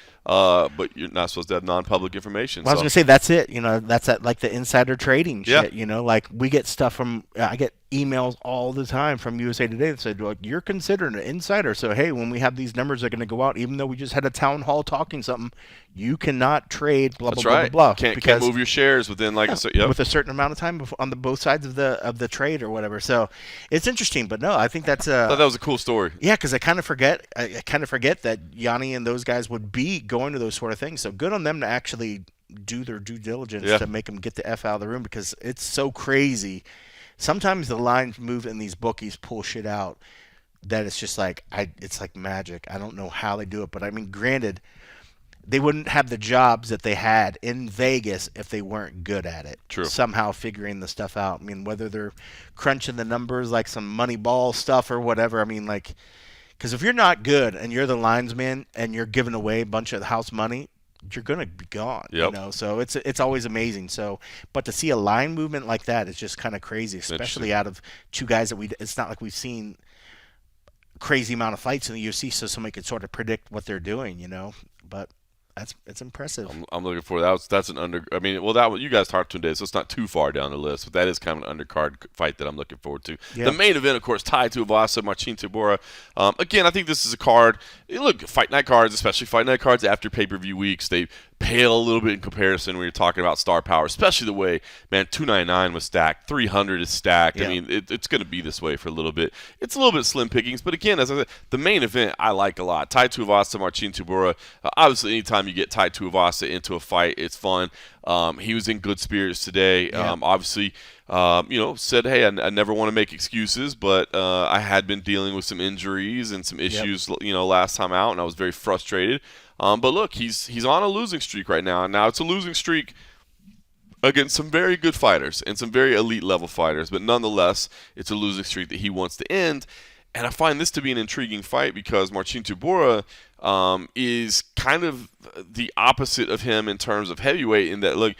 you're not supposed to have non-public information. Well, I was going to say, that's it. That's like the insider trading shit. Like we get stuff from, I get emails all the time from USA Today that said, well, you're considered an insider. So, hey, when we have these numbers that are going to go out, even though we just had a town hall talking something, you cannot trade, blah, That's blah, right. blah, blah. Can't move your shares within with a certain amount of time on both sides of the trade or whatever. So it's interesting. But no, I think that's I thought that was a cool story. Yeah, because I kind of forget that Yanni and those guys would be going to those sort of things. So good on them to actually do their due diligence to make them get the F out of the room, because it's so crazy. Sometimes the lines move and these bookies pull shit out that it's just like it's like magic. I don't know how they do it, but I mean, granted, they wouldn't have the jobs that they had in Vegas if they weren't good at it. True. Somehow figuring the stuff out. I mean, whether they're crunching the numbers like some money ball stuff or whatever. I mean, like, because if you're not good and you're the linesman and you're giving away a bunch of house money, you're gonna be gone. Yep. So it's always amazing. So, but to see a line movement like that is just kind of crazy, especially out of two guys that it's not like we've seen crazy amount of fights in the UFC, so somebody could sort of predict what they're doing, But it's impressive. I'm looking for that. That's an under. I mean, well, that you guys talked today, so it's not too far down the list. But that is kind of an undercard fight that I'm looking forward to. Yep. The main event, of course, Tai Tuivasa, Marcin Tybura. Again, I think this is a card. Look, Fight Night cards, especially Fight Night cards after pay-per-view weeks, they pale a little bit in comparison when you're talking about star power, especially the way, man, 299 was stacked, 300 is stacked. Yeah. I mean, it's going to be this way for a little bit. It's a little bit slim pickings, but again, as I said, the main event I like a lot. Tai Tuivasa, Marcin Tybura. Obviously, anytime you get Tai Tuivasa into a fight, it's fun. He was in good spirits today. Yeah. Obviously, said, hey, I never want to make excuses, but I had been dealing with some injuries and some issues, last time out, and I was very frustrated. But look, he's on a losing streak right now. Now it's a losing streak against some very good fighters and some very elite level fighters, but nonetheless, it's a losing streak that he wants to end. And I find this to be an intriguing fight because Marcin Tybura is kind of the opposite of him in terms of heavyweight, in that, look,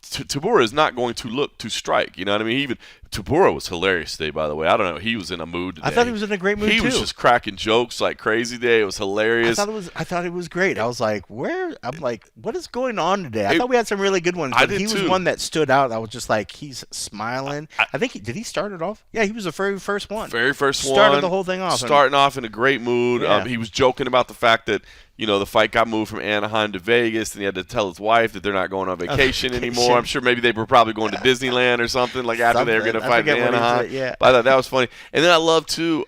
Tybura is not going to look to strike. You know what I mean? Even Tybura was hilarious today, by the way. I don't know. He was in a mood today. I thought he was in a great mood, He was just cracking jokes like crazy today. It was hilarious. I thought it was great. I was like, I'm like, what is going on today? I thought we had some really good ones, but he was one that stood out. I was just like, he's smiling. I think did he start it off? Yeah, he was the very first one. Very first one. Started the whole thing off. Starting off in a great mood. Yeah. He was joking about the fact that, the fight got moved from Anaheim to Vegas, and he had to tell his wife that they're not going on vacation anymore. I'm sure maybe they were probably going to Disneyland or something, like after they were going to fight in Anaheim. Yeah. But I thought that was funny. And then I love, too,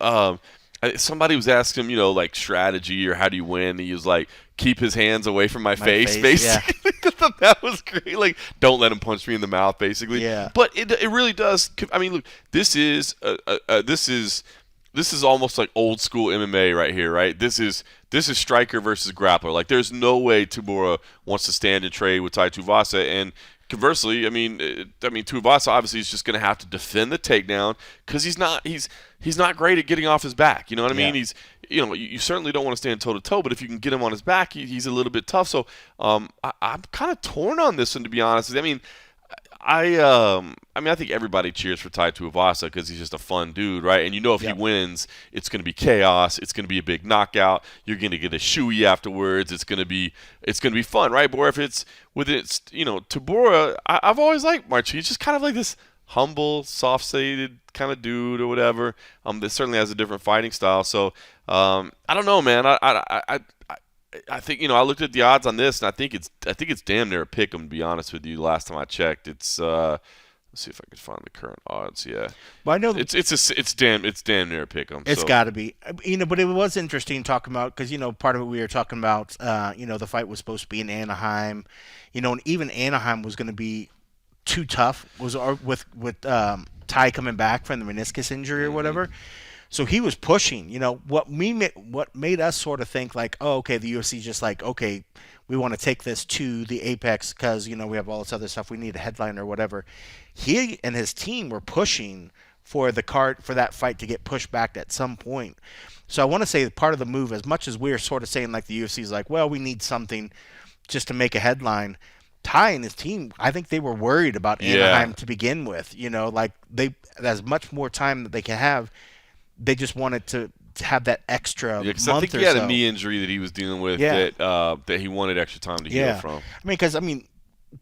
somebody was asking him, like, strategy or how do you win? And he was like, keep his hands away from my face, basically. Yeah. I thought that was great. Like, don't let him punch me in the mouth, basically. Yeah. But it really does. I mean, look, this is almost like old school MMA right here, right? This is striker versus grappler. Like, there's no way Tybura wants to stand and trade with Tai Tuivasa. And conversely, I mean, Tuivasa obviously is just going to have to defend the takedown because he's not great at getting off his back. You know what I mean? Yeah. He's, you certainly don't want to stand toe to toe, but if you can get him on his back, he's a little bit tough. So I'm kind of torn on this one, to be honest. I mean, I think everybody cheers for Tai Tuivasa because he's just a fun dude, right? And if he wins, it's going to be chaos. It's going to be a big knockout. You're going to get a shoey afterwards. It's going to be fun, right? But if it's Tybura, I've always liked Marcin. He's just kind of like this humble, soft-sided kind of dude or whatever. That certainly has a different fighting style. So I don't know, man. I think I looked at the odds on this, and I think it's damn near a pick 'em, to be honest with you. Last time I checked, it's let's see if I can find the current odds. Yeah, well, I know it's damn near a pick 'em. It's got to be, but it was interesting talking about because part of it we were talking about. The fight was supposed to be in Anaheim, and even Anaheim was going to be too tough. With Tai coming back from the meniscus injury or whatever. So he was pushing, what made us sort of think like, oh, okay, the UFC just like, okay, we want to take this to the apex because, we have all this other stuff. We need a headline or whatever. He and his team were pushing for that fight to get pushed back at some point. So I want to say part of the move, as much as we're sort of saying like the UFC is like, well, we need something just to make a headline. Ty and his team, I think they were worried about Anaheim to begin with. Like as much more time that they can have, they just wanted to have that extra month or so. I think he had a knee injury that he was dealing with that he wanted extra time to heal from.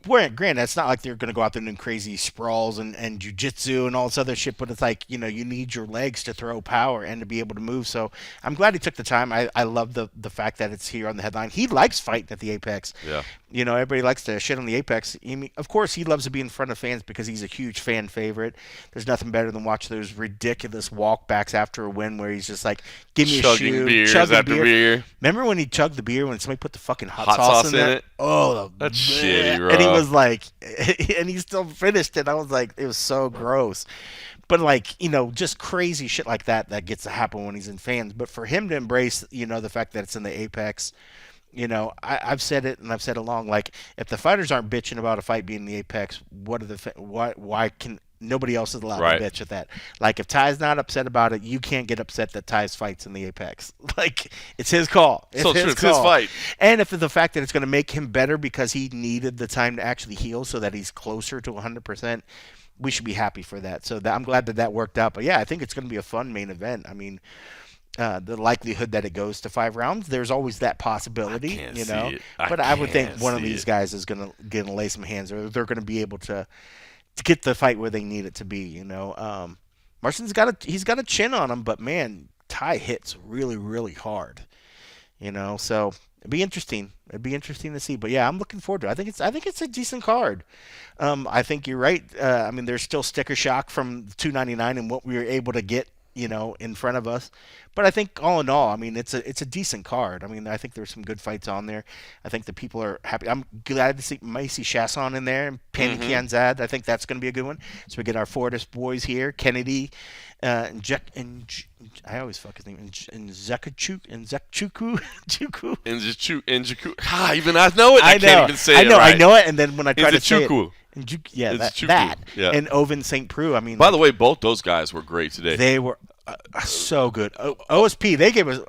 Granted, it's not like they're going to go out there and do crazy sprawls and jiu-jitsu and all this other shit, but it's like, you need your legs to throw power and to be able to move. So I'm glad he took the time. I love the fact that it's here on the headline. He likes fighting at the Apex. Yeah. Everybody likes to shit on the Apex. Of course, he loves to be in front of fans because he's a huge fan favorite. There's nothing better than watch those ridiculous walkbacks after a win where he's just like, give me a shoe. Chugging beer. Remember when he chugged the beer when somebody put the fucking hot sauce in it? Oh, that's shitty, bro. And he was like, and he still finished it. I was like, it was so gross. But just crazy shit like that gets to happen when he's in fans. But for him to embrace, the fact that it's in the Apex, I've said it and I've said along, like, if the fighters aren't bitching about a fight being in the Apex, why can nobody else is allowed to bitch at that? Like, if Ty's not upset about it, you can't get upset that Ty's fights in the Apex. Like, it's his call. It's his fight. And if the fact that it's going to make him better because he needed the time to actually heal so that he's closer to 100%, we should be happy for that. So I'm glad that worked out. But yeah, I think it's going to be a fun main event. I mean, the likelihood that it goes to 5 rounds, there's always that possibility, But I would think one of these guys is going to lay some hands, or they're going to be able to get the fight where they need it to be. Marston's got a chin on him, but man, Ty hits really, really hard. So it'd be interesting. It'd be interesting to see. But yeah, I'm looking forward to it. I think it's a decent card. I think you're right. There's still sticker shock from $2.99 and what we were able to get, in front of us. But I think all in all, it's a decent card. I think there's some good fights on there. I think the people are happy. I'm glad to see Macy Chasson in there and Penny Kianzad. I think that's going to be a good one. So we get our Fortis boys here, Kennedy, and I always fuck his name, and Zekachuk and Zekchuku. Even I know it. I can't even say it right. I know it. And then when I try to say it. That. Yeah. And Oven St. Preux. By the way, both those guys were great today. They were so good. OSP, they gave us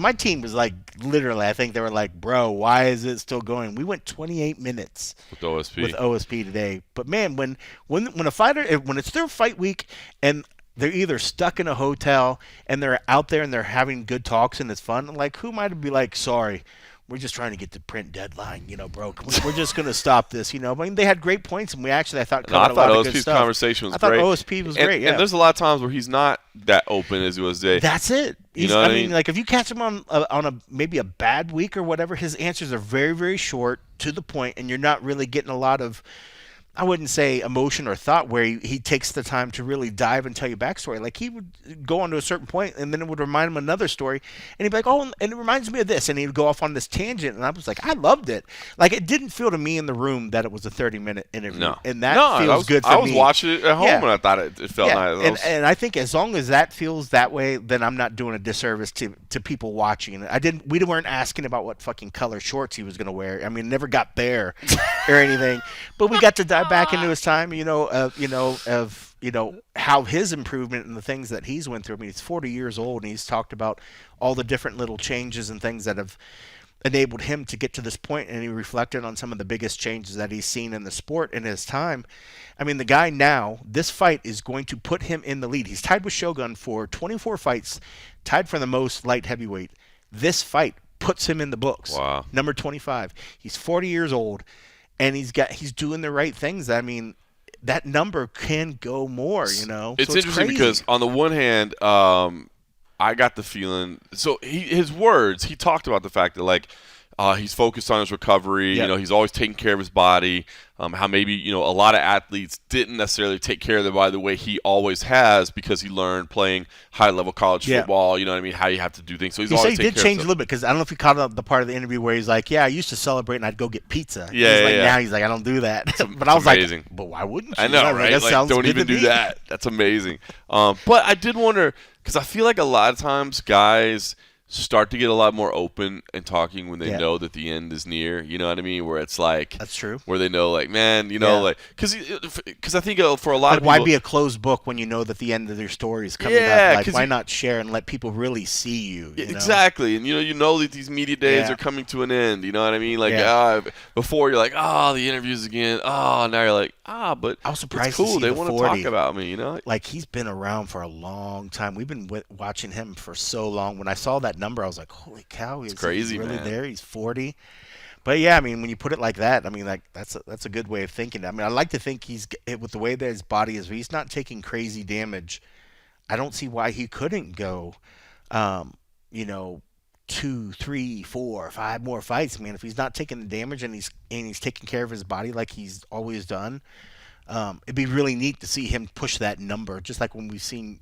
my team was like, literally, I think they were like, bro, why is it still going? We went 28 minutes with OSP today. But man, when a fighter, when it's their fight week and they're either stuck in a hotel and they're out there and they're having good talks and it's fun, like, who might be like, sorry, we're just trying to get the print deadline, bro. We're just going to stop this, they had great points, and I thought covered a lot of good stuff. Conversation was great. I thought OSP was great, yeah. And there's a lot of times where he's not that open as he was today. That's it. I mean, like, if you catch him on a maybe a bad week or whatever, his answers are very, very short, to the point, and you're not really getting a lot of, I wouldn't say emotion or thought, where he takes the time to really dive and tell you backstory. Like, he would go on to a certain point, and then it would remind him another story, and he'd be like, oh, and it reminds me of this, and he'd go off on this tangent, and I was like, I loved it. Like, it didn't feel to me in the room that it was a 30-minute interview. No. And that feels good for me. I was watching it at home, and I thought it felt nice. And I think as long as that feels that way, then I'm not doing a disservice to people watching. We weren't asking about what fucking color shorts he was going to wear. Never got there or anything, but we got to dive back into his time, of how his improvement and the things that he's went through. He's 40 years old, and he's talked about all the different little changes and things that have enabled him to get to this point, and he reflected on some of the biggest changes that he's seen in the sport in his time. The guy now, this fight is going to put him in the lead. He's tied with Shogun for 24 fights, tied for the most light heavyweight. This fight puts him in the books. Wow. Number 25. He's 40 years old. And he's doing the right things. That number can go more, It's so interesting crazy. because on the one hand, I got the feeling. So his words, he talked about the fact that, like, he's focused on his recovery. Yep. He's always taking care of his body. How maybe a lot of athletes didn't necessarily take care of their body the way he always has, because he learned playing high level college football. You know what I mean? How you have to do things. So he said he did change a little bit, because I don't know if you caught the part of the interview where he's like, "Yeah, I used to celebrate and I'd go get pizza." Now he's like, "I don't do that." But I was amazing. Like, "But why wouldn't you?" I know, right? Like, don't even do that. That's amazing. But I did wonder, because I feel like a lot of times guys, start to get a lot more open and talking when they know that the end is near. You know what I mean? Where it's like that's true. Where they know, like, man, you know, like because I think for a lot of people, why be a closed book when you know that the end of their story is coming up? Like, why not share and let people really see you? Exactly, and you know that these media days are coming to an end. You know what I mean? Like before you're like, the interviews again. Now you're like, but I was surprised. It's cool. To see they want to talk about me. You know, like he's been around for a long time. We've been watching him for so long. When I saw that number, I was like, holy cow, it's crazy, really man. There. He's 40. But yeah, I mean, when you put it like that, I mean, like that's a good way of thinking. I mean, I like to think he's with the way that his body is. He's not taking crazy damage. I don't see why he couldn't go, 2, 3, 4, 5 more fights. I mean, if he's not taking the damage and he's taking care of his body like he's always done, it'd be really neat to see him push that number. Just like when we've seen,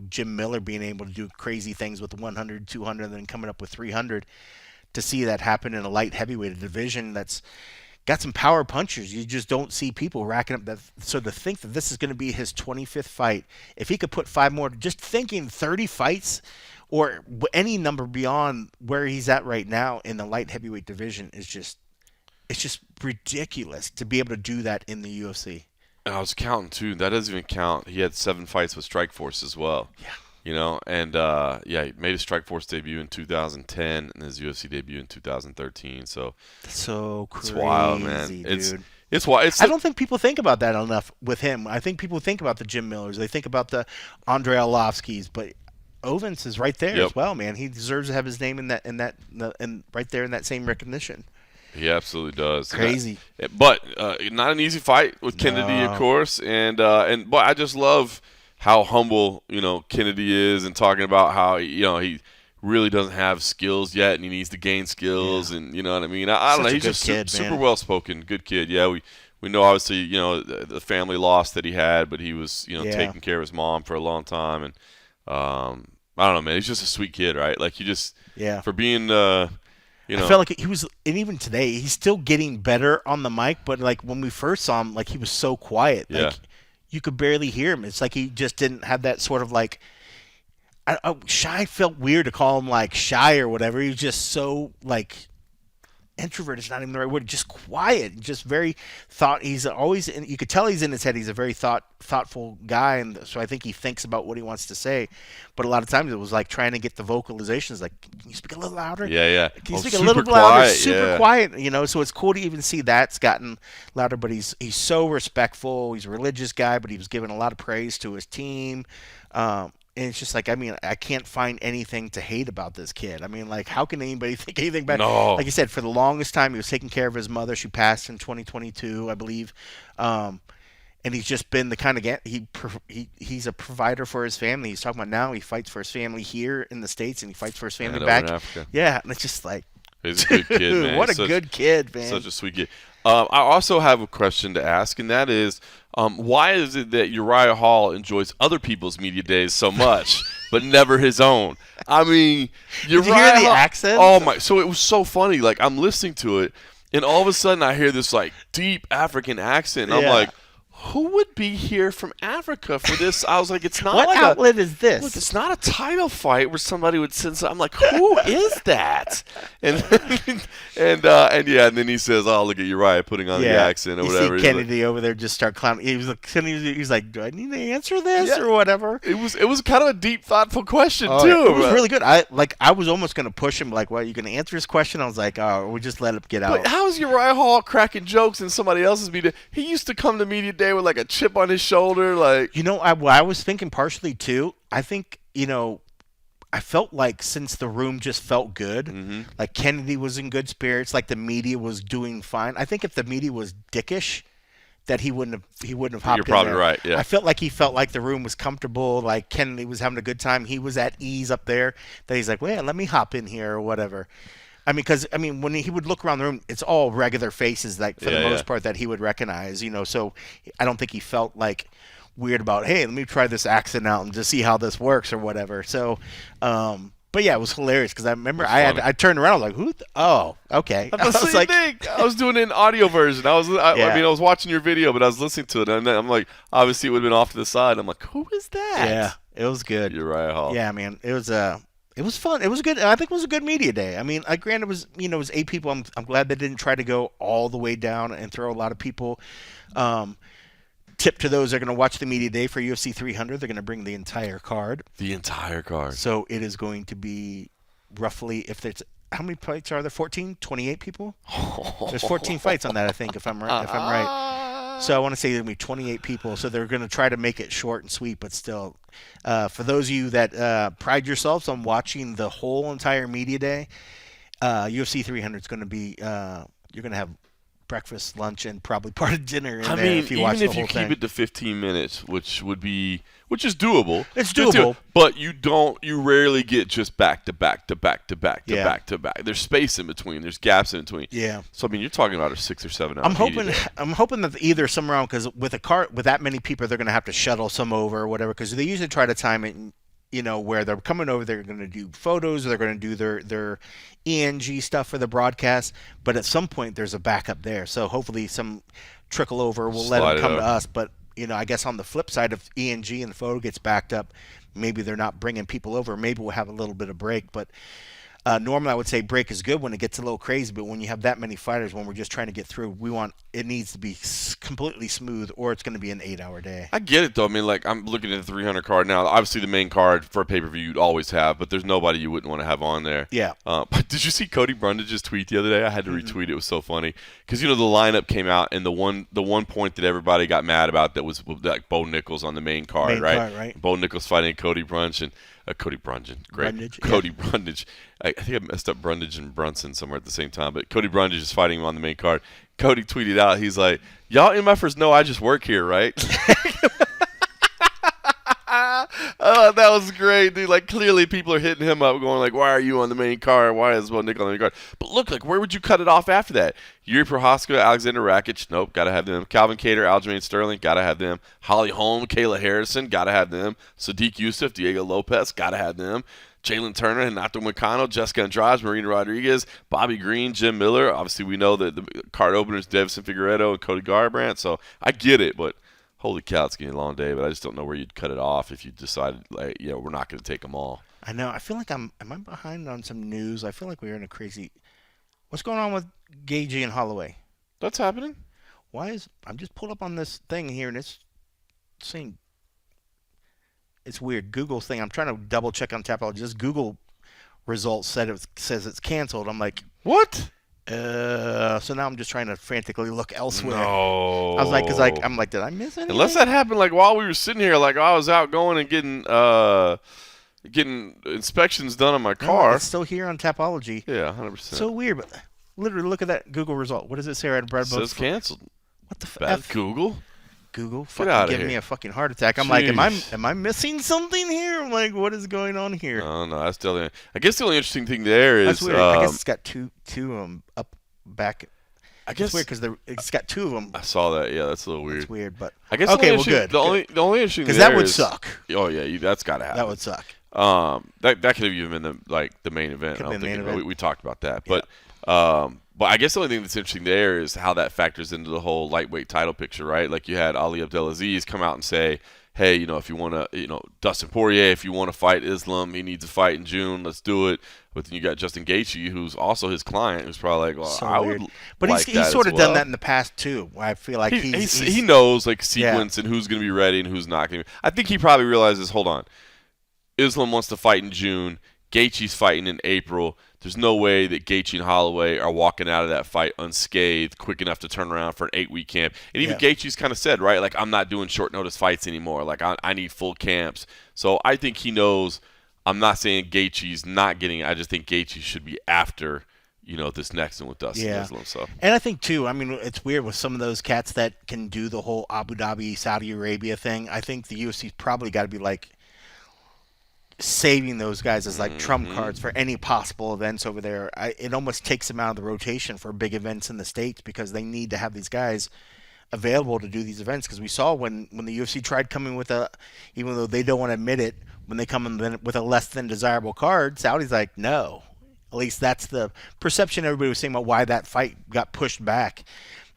Jim Miller being able to do crazy things with 100, 200, and then coming up with 300. To see that happen in a light heavyweight division that's got some power punchers. You just don't see people racking up that. So to think that this is going to be his 25th fight, if he could put 5 more, just thinking 30 fights or any number beyond where he's at right now in the light heavyweight division is just ridiculous to be able to do that in the UFC. And I was counting too. That doesn't even count. He had 7 fights with Strikeforce as well. Yeah. He made his Strikeforce debut in 2010 and his UFC debut in 2013. So crazy, it's wild, man. Dude. It's wild. I don't think people think about that enough with him. I think people think about the Jim Millers. They think about the Andrei Arlovskis, but Ovens is right there as well, man. He deserves to have his name in right there in that same recognition. He absolutely does. Crazy, but not an easy fight with Kennedy, of course, and but I just love how humble, Kennedy is, and talking about how, he really doesn't have skills yet, and he needs to gain skills, and you know what I mean. I don't know. He's just super well spoken, good kid. Yeah, we know obviously, the family loss that he had, but he was, taking care of his mom for a long time, and I don't know, man. He's just a sweet kid, right? Like for being. I felt like he was, and even today, he's still getting better on the mic. But like when we first saw him, like he was so quiet. Yeah. Like, you could barely hear him. It's like he just didn't have that sort of like shy. Felt weird to call him like shy or whatever. He was just so like introvert is not even the right word. Just quiet, just very He's always. You could tell he's in his head. He's a very thoughtful guy, and so I think he thinks about what he wants to say. But a lot of times it was like trying to get the vocalizations. Like, can you speak a little louder? Yeah. Can you speak a little louder? Super quiet. So it's cool to even see that's gotten louder. But he's so respectful. He's a religious guy, but he was giving a lot of praise to his team. And it's just like, I mean, I can't find anything to hate about this kid. I mean, like, how can anybody think anything bad? No. Like you said, for the longest time, he was taking care of his mother. She passed in 2022, I believe. And he's just been the kind of guy, he's a provider for his family. He's talking about now he fights for his family here in the States, and he fights for his family back in Africa. Yeah, and it's just like, he's a good kid, man. What a good kid, man. Such a sweet kid. I also have a question to ask, and that is, why is it that Uriah Hall enjoys other people's media days so much, but never his own? I mean, Did you hear the accent? Oh my! So it was so funny. Like, I'm listening to it, and all of a sudden I hear this like deep African accent. And I'm like, who would be here from Africa for this? I was like, it's not what outlet is this? Look, it's not a title fight where somebody would send. I'm like, who is that? And then he says, "Oh, look at Uriah putting on the accent or whatever." You see Kennedy over there just start clowning. He was like, "Do I need to answer this or whatever?" It was kind of a deep, thoughtful question too. It was really good. I was almost gonna push him, like, "Well, you gonna answer his question?" I was like, "Oh, we just let him get out." But how's Uriah Hall cracking jokes in somebody else's media? He used to come to media day with like a chip on his shoulder, like. I was thinking partially too. I think I felt like since the room just felt good, like Kennedy was in good spirits, like the media was doing fine. I think if the media was dickish, that he wouldn't have hopped in. You're probably there. Right. Yeah. I felt like he felt like the room was comfortable, like Kennedy was having a good time. He was at ease up there. That he's like, well, let me hop in here or whatever. I mean, because when he would look around the room, it's all regular faces, like for the most part, that he would recognize. So I don't think he felt like weird about, hey, let me try this accent out and just see how this works or whatever. So, but yeah, it was hilarious because I remember I turned around, I was like, who? Oh, okay. I was like, I was doing an audio version. I was watching your video, but I was listening to it, and I'm like, obviously it would have been off to the side. I'm like, who is that? Yeah, it was good. Uriah Hall. Yeah, man, it It was fun. It was good. I think it was a good media day. I mean, granted, it was it was 8 people. I'm glad they didn't try to go all the way down and throw a lot of people. Tip to those that are going to watch the media day for UFC 300. They're going to bring the entire card. The entire card. So it is going to be roughly, if there's, how many fights are there? 14? 28 people? There's 14 fights on that, I think, if I'm right. So I want to say there's going to be 28 people. So they're going to try to make it short and sweet, but still. For those of you that pride yourselves on watching the whole entire media day, UFC 300 is going to be, you're going to have breakfast, lunch, and probably part of dinner in there if you watch the whole thing. Even if you keep it to 15 minutes, which is doable. It's doable. But you rarely get just back to back to back to back to back to back. There's space in between. There's gaps in between. Yeah. So, I mean, you're talking about a 6 or 7 hour I'm hoping that either some around, because with a cart with that many people, they're going to have to shuttle some over or whatever, because they usually try to time it, where they're coming over, they're going to do photos, they're going to do their ENG stuff for the broadcast, but at some point there's a backup there. So hopefully some trickle over will let them come to us. But, I guess on the flip side, if ENG and the photo gets backed up, maybe they're not bringing people over. Maybe we'll have a little bit of break. But normally I would say break is good when it gets a little crazy, but when you have that many fighters, when we're just trying to get through, it needs to be completely smooth, or it's going to be an 8-hour day. I get it, though. I mean, like, I'm looking at the 300 card now. Obviously, the main card for a pay-per-view you'd always have, but there's nobody you wouldn't want to have on there. Yeah. But did you see Cody Brundage's tweet the other day? I had to retweet it. It was so funny. Because, the lineup came out, and the one point that everybody got mad about that was like Bo Nichols on the main card, right? Bo Nichols fighting Cody Brunson. Cody Brunson, great. Cody Brundage. I think I messed up Brundage and Brunson somewhere at the same time, but Cody Brundage is fighting him on the main card. Cody tweeted out, he's like, "Y'all MFers know I just work here, right?" Oh, that was great, dude. Like, clearly people are hitting him up going like, why are you on the main card? Why is Bo Nichols on the main card? But look, like, where would you cut it off after that? Yuri Prohaska, Alexander Rakic, nope, got to have them. Calvin Kattar, Aljamain Sterling, got to have them. Holly Holm, Kayla Harrison, got to have them. Sadiq Youssef, Diego Lopez, got to have them. Jalen Turner, Renato Moicano, Jessica Andrade, Marina Rodriguez, Bobby Green, Jim Miller. Obviously, we know that the card openers, Davison Figueiredo and Cody Garbrandt. So I get it, but holy cow, it's getting a long day. But I just don't know where you'd cut it off if you decided, like, we're not going to take them all. I know. I feel like am I behind on some news? I feel like we're in a crazy. What's going on with Gaethje and Holloway? That's happening. I'm just pulled up on this thing here, and it's saying. It's weird. Google's thing. I'm trying to double check on Tapology. Just Google results says it's canceled. I'm like, what? So now I'm just trying to frantically look elsewhere. No. I was like, I'm like, did I miss anything? Unless that happened like while we were sitting here, like I was out going and getting inspections done on my car. No, it's still here on Tapology. Yeah, 100%. So weird, but literally look at that Google result. What does it say right above? It says canceled. What the F? Google fucking give me a fucking heart attack. I'm like, am I missing something here? I'm like, what is going on here? Oh no, that's still. I guess the only interesting thing there is. That's weird. I guess it's got two up back. I guess it's weird because it's got two of them. I saw that. Yeah, that's a little weird. It's weird, but I guess okay, well, good. The only interesting because that would suck. Oh yeah, that's got to happen. That would suck. That could have even been the main event. I don't think we talked about that, yeah. But I guess the only thing that's interesting there is how that factors into the whole lightweight title picture, right? Like you had Ali Abdelaziz come out and say, hey, if you want to, Dustin Poirier, if you want to fight Islam, he needs to fight in June, let's do it. But then you got Justin Gaethje, who's also his client, who's probably like, well, so I weird. would But like he's sort of done that in the past, too. I feel like he knows, like, sequence and who's going to be ready and who's not going to be. I think he probably realizes, hold on, Islam wants to fight in June, Gaethje's fighting in April. There's no way that Gaethje and Holloway are walking out of that fight unscathed, quick enough to turn around for an 8-week camp. And even Gaethje's kind of said, right, like, I'm not doing short notice fights anymore. Like, I need full camps. So I think he knows. I'm not saying Gaethje's not getting it. I just think Gaethje should be after, this next one with Dustin Islam. So. And I think, too, I mean, it's weird with some of those cats that can do the whole Abu Dhabi, Saudi Arabia thing. I think the UFC's probably got to be, like, saving those guys as like trump cards for any possible events over there. It almost takes them out of the rotation for big events in the States because they need to have these guys available to do these events. Because we saw when the UFC tried coming with even though they don't want to admit it, when they come in with a less than desirable card, Saudi's like, no. At least that's the perception everybody was saying about why that fight got pushed back.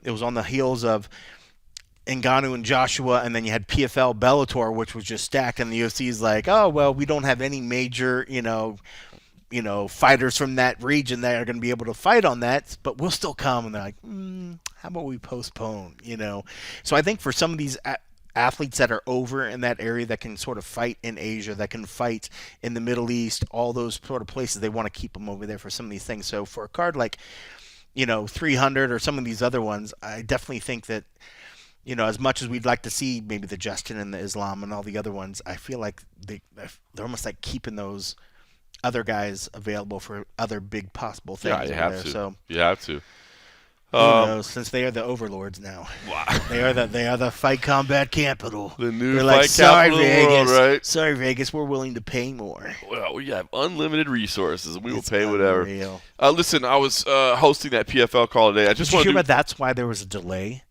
It was on the heels of Ngannou and Joshua, and then you had PFL Bellator, which was just stacked, and the UFC is like, oh well, we don't have any major, fighters from that region that are going to be able to fight on that, but we'll still come. And they're like, how about we postpone? So I think for some of these athletes that are over in that area that can sort of fight in Asia, that can fight in the Middle East, all those sort of places, they want to keep them over there for some of these things. So for a card like 300 or some of these other ones, I definitely think that, as much as we'd like to see maybe the Justin and the Islam and all the other ones, I feel like they're almost like keeping those other guys available for other big possible things. Yeah, you have there. to. So you have to. Who knows? Since they are the overlords now. Wow. They are the fight combat capital. The new They're fight like, sorry, capital of the Vegas. world, right? Sorry, Vegas. We're willing to pay more. Well, we have unlimited resources. We will It's pay whatever. unreal. Listen, I was hosting that PFL call today. I just Did you want hear to. about that's why there was a delay?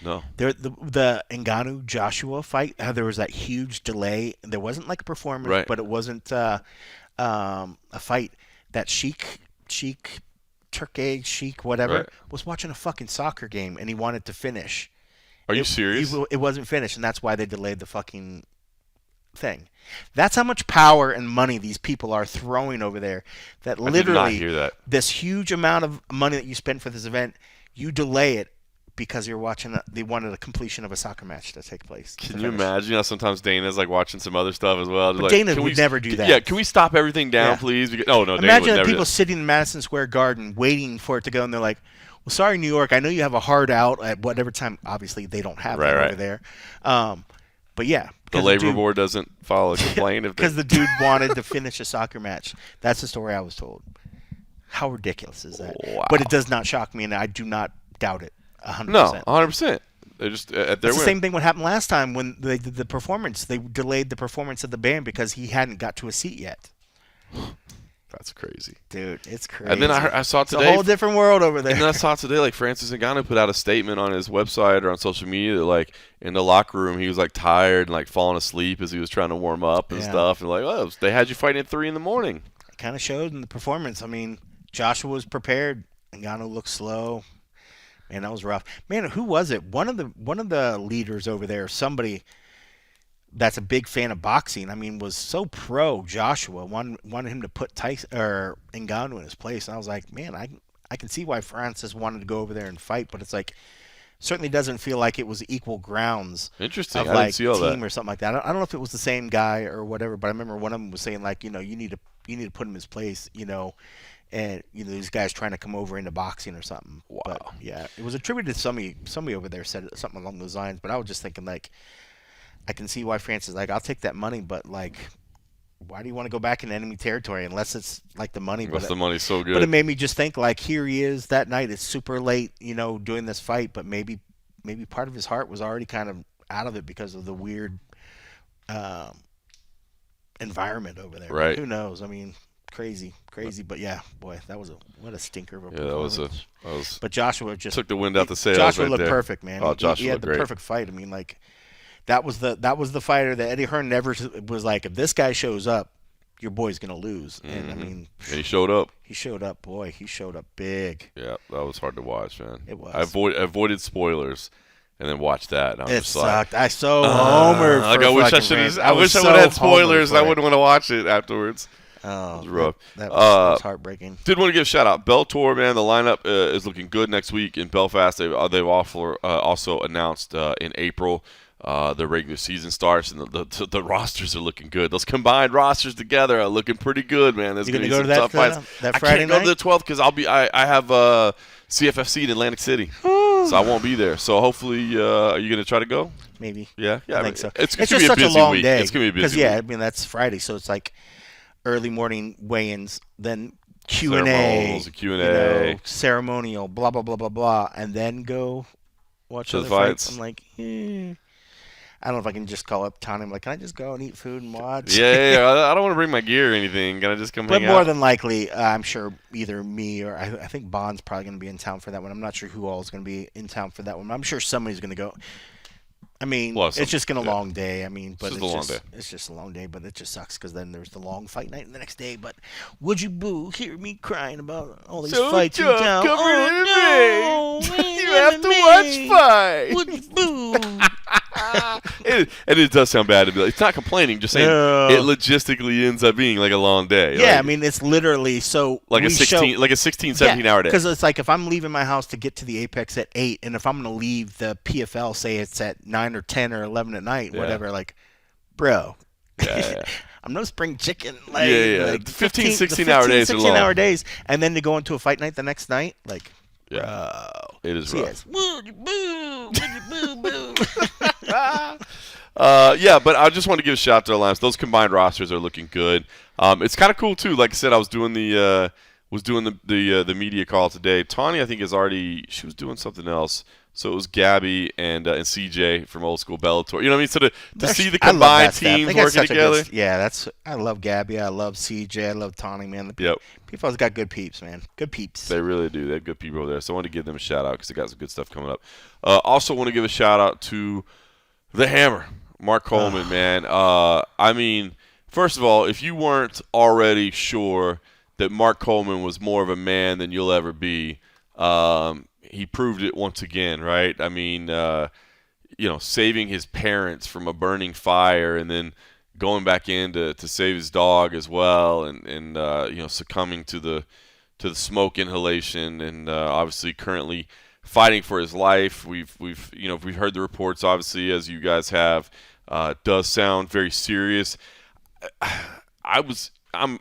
No. The Ngannou Joshua fight, how there was that huge delay. There wasn't like a performance, Right. but it wasn't a fight. That Sheik, Turkey, Sheik, whatever, Right. was watching a fucking soccer game and he wanted to finish. Are you serious? It wasn't finished, and that's why they delayed the fucking thing. That's how much power and money these people are throwing over there. That I literally, did not hear that. this huge amount of money that you spend for this event, you delay it because you're watching. They wanted a completion of a soccer match to take place. Can you imagine how sometimes Dana's like watching some other stuff as well? But Like, Dana can would never do that. Yeah, can we stop everything down, Yeah. please? Oh, no, Dana would Imagine never the do people that. sitting in Madison Square Garden waiting for it to go, and they're like, "Well, sorry, New York. I know you have a hard out at whatever time. Obviously, they don't have that Right. over there. But yeah, The labor board doesn't file a complaint if because the dude wanted to finish a soccer match. That's the story I was told. How ridiculous is that? Wow. But it does not shock me, and I do not doubt it 100%. No, 100%. They're just at their It's the win. same thing what happened last time when they did the performance. They delayed the performance of the band because he hadn't got to a seat yet. That's crazy. Dude, it's crazy. And then I saw it's today. a whole different world over there. And then I saw today, like, Francis Ngannou put out a statement on his website or on social media that, like, in the locker room, he was, like, tired and, like, falling asleep as he was trying to warm up and stuff. And, like, oh, they had you fighting at 3 in the morning. It kind of showed in the performance. I mean, Joshua was prepared. Ngannou looked slow. Man, that was rough. Man, who was it? One of the leaders over there, somebody that's a big fan of boxing, I mean, was so pro Joshua, wanted him to put Tyson or Ngannou in his place. And I was like, man, I can see why Francis wanted to go over there and fight, but it's like certainly doesn't feel like it was equal grounds. Interesting. Of I like didn't see all team that. or something like that. I don't know if it was the same guy or whatever, but I remember one of them was saying like, you need to put him in his place, and these guys trying to come over into boxing or something. Wow. But, yeah, it was attributed to somebody over there said something along those lines. But I was just thinking like, I can see why Francis like I'll take that money, but like, why do you want to go back in enemy territory unless it's like the money? Unless the money's so good. But it made me just think like, here he is that night. It's super late, doing this fight, but maybe part of his heart was already kind of out of it because of the weird environment over there. Right. Who knows? I mean. Crazy, but yeah, boy, what a stinker of a Yeah, that was But Joshua just took the wind out the sails. Joshua right looked there. perfect, man. Oh, Joshua he had looked the great. perfect fight. I mean, like that was the fighter that Eddie Hearn never was like, if this guy shows up, your boy's gonna lose. And I mean, And he showed up. He showed up, boy. He showed up big. Yeah, that was hard to watch, man. It was. I avoided spoilers, and then watched that. And I was It just like, sucked. I so homered. like For I wish I fucking should. Rams. I wish I so would have had homered spoilers. for And I it. wouldn't want to watch it afterwards. Oh, It was rough. That was heartbreaking. Did want to give a shout out. Bellator, man, the lineup is looking good next week in Belfast. They've also announced in April the regular season starts, and the rosters are looking good. Those combined rosters together are looking pretty good, man. There's You going to gonna be go some to tough that, fights. that I Friday can't go night? to the 12th because I have CFFC in Atlantic City, so I won't be there. So hopefully, are you going to try to go? Maybe. Yeah, I think so. It's just gonna be a such busy a long week. day. It's going to be a busy yeah, week. I mean that's Friday, so it's like early morning weigh-ins, then Q&A, Q&A. ceremonial, blah blah blah blah blah, and then go watch To other the fights. fights. I'm like, I don't know if I can just call up Tony. I'm like, can I just go and eat food and watch? Yeah. I don't want to bring my gear or anything. Can I just come But hang more out? than likely, I'm sure either me or I think Bond's probably going to be in town for that one. I'm not sure who all is going to be in town for that one. I'm sure somebody's going to go. I mean, it's just a long day. I mean, but it's just a long day. But it just sucks because then there's the long fight night the next day. But would you hear me crying about all these fights in town? You have to watch fight. Would you boo? And it does sound bad to be like, it's not complaining, just saying it logistically ends up being like a long day. Yeah, like, I mean, it's literally like a 16, 17 hour day. Because it's like if I'm leaving my house to get to the Apex at 8, and if I'm going to leave the PFL, say it's at 9 or 10 or 11 at night, whatever, like, bro. Yeah. I'm no spring chicken. Like 15, 16 hour days are long. 16 hour days. And then to go into a fight night the next night, like, bro. It is rough. Yes. Boo, boo, boo, boo. But I just want to give a shout out to our Lions. Those combined rosters are looking good. It's kind of cool too. Like I said, I was doing the media call today. Tawny, I think, she was doing something else. So it was Gabby and CJ from old school Bellator. You know what I mean? So to see the combined teams working together. I love Gabby. I love CJ. I love Tawny, man. Yep. PFL's got good peeps, man. Good peeps. They really do. They have good people over there. So I want to give them a shout out because they got some good stuff coming up. Also want to give a shout out to the Hammer, Mark Coleman, man. I mean, first of all, if you weren't already sure that Mark Coleman was more of a man than you'll ever be, he proved it once again, right? I mean, saving his parents from a burning fire and then going back in to save his dog as well, and succumbing to the smoke inhalation, and obviously currently fighting for his life. We've heard the reports, obviously, as you guys have. Does sound very serious. I'm kind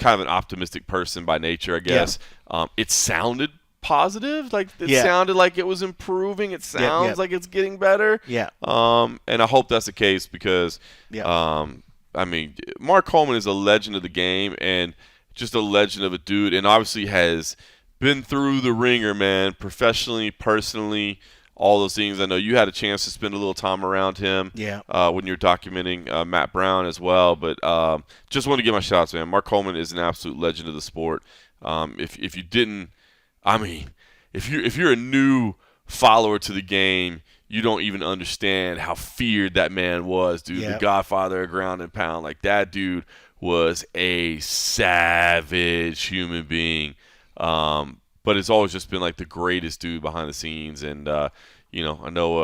of an optimistic person by nature, I guess. Yeah. It sounded positive, like it sounded like it was improving. It sounds like it's getting better. Yeah. And I hope that's the case because, I mean, Mark Coleman is a legend of the game and just a legend of a dude, and obviously has been through the ringer, man, professionally, personally, all those things. I know you had a chance to spend a little time around him when you were documenting Matt Brown as well. But just want to give my shout-outs, man. Mark Coleman is an absolute legend of the sport. If you didn't, I mean, if you're a new follower to the game, you don't even understand how feared that man was, dude. The godfather of ground and pound. Like, that dude was a savage human being. But it's always just been like the greatest dude behind the scenes. And, I know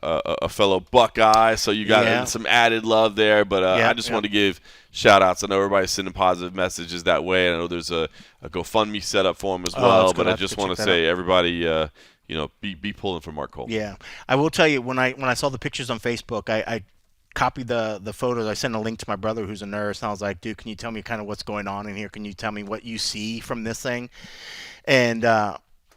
a fellow Buckeye, so you got some added love there. But I just want to give shout-outs. I know everybody's sending positive messages that way. I know there's a GoFundMe set up for him as well. But I just want to say, everybody, be pulling for Mark Coleman. Yeah. I will tell you, when I saw the pictures on Facebook, I copied the photos. I sent a link to my brother who's a nurse, and I was like, dude, can you tell me kind of what's going on in here? Can you tell me what you see from this thing? And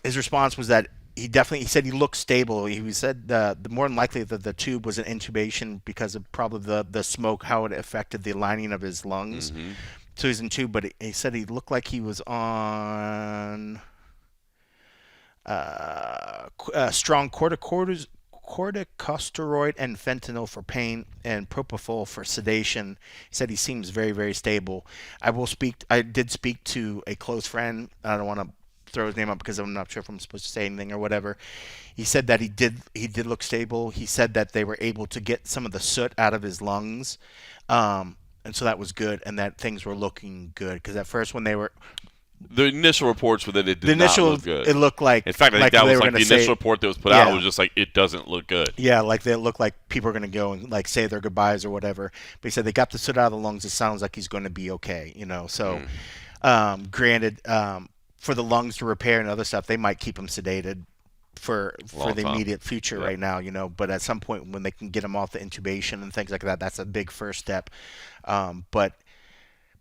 his response was that he said he looked stable. He said the more than likely that the tube was an intubation because of probably the smoke, how it affected the lining of his lungs. Mm-hmm. So he's in tube, but he said he looked like he was on strong corticosteroid and fentanyl for pain and propofol for sedation. He said he seems very, very stable. I did speak to a close friend. I don't want to throw his name up because I'm not sure if I'm supposed to say anything or whatever. He said that he did look stable. He said that they were able to get some of the soot out of his lungs, and so that was good, and that things were looking good. Because at first, when they were the initial reports were that it did not look good. It looked like, in fact, I think that was like the initial report that was put out was just like, it doesn't look good. Yeah, like they look like people are going to go and like say their goodbyes or whatever. But he said they got the soot out of the lungs. It sounds like he's going to be okay. So granted. For the lungs to repair and other stuff, they might keep him sedated for the immediate future right now, But at some point when they can get him off the intubation and things like that, that's a big first step. But,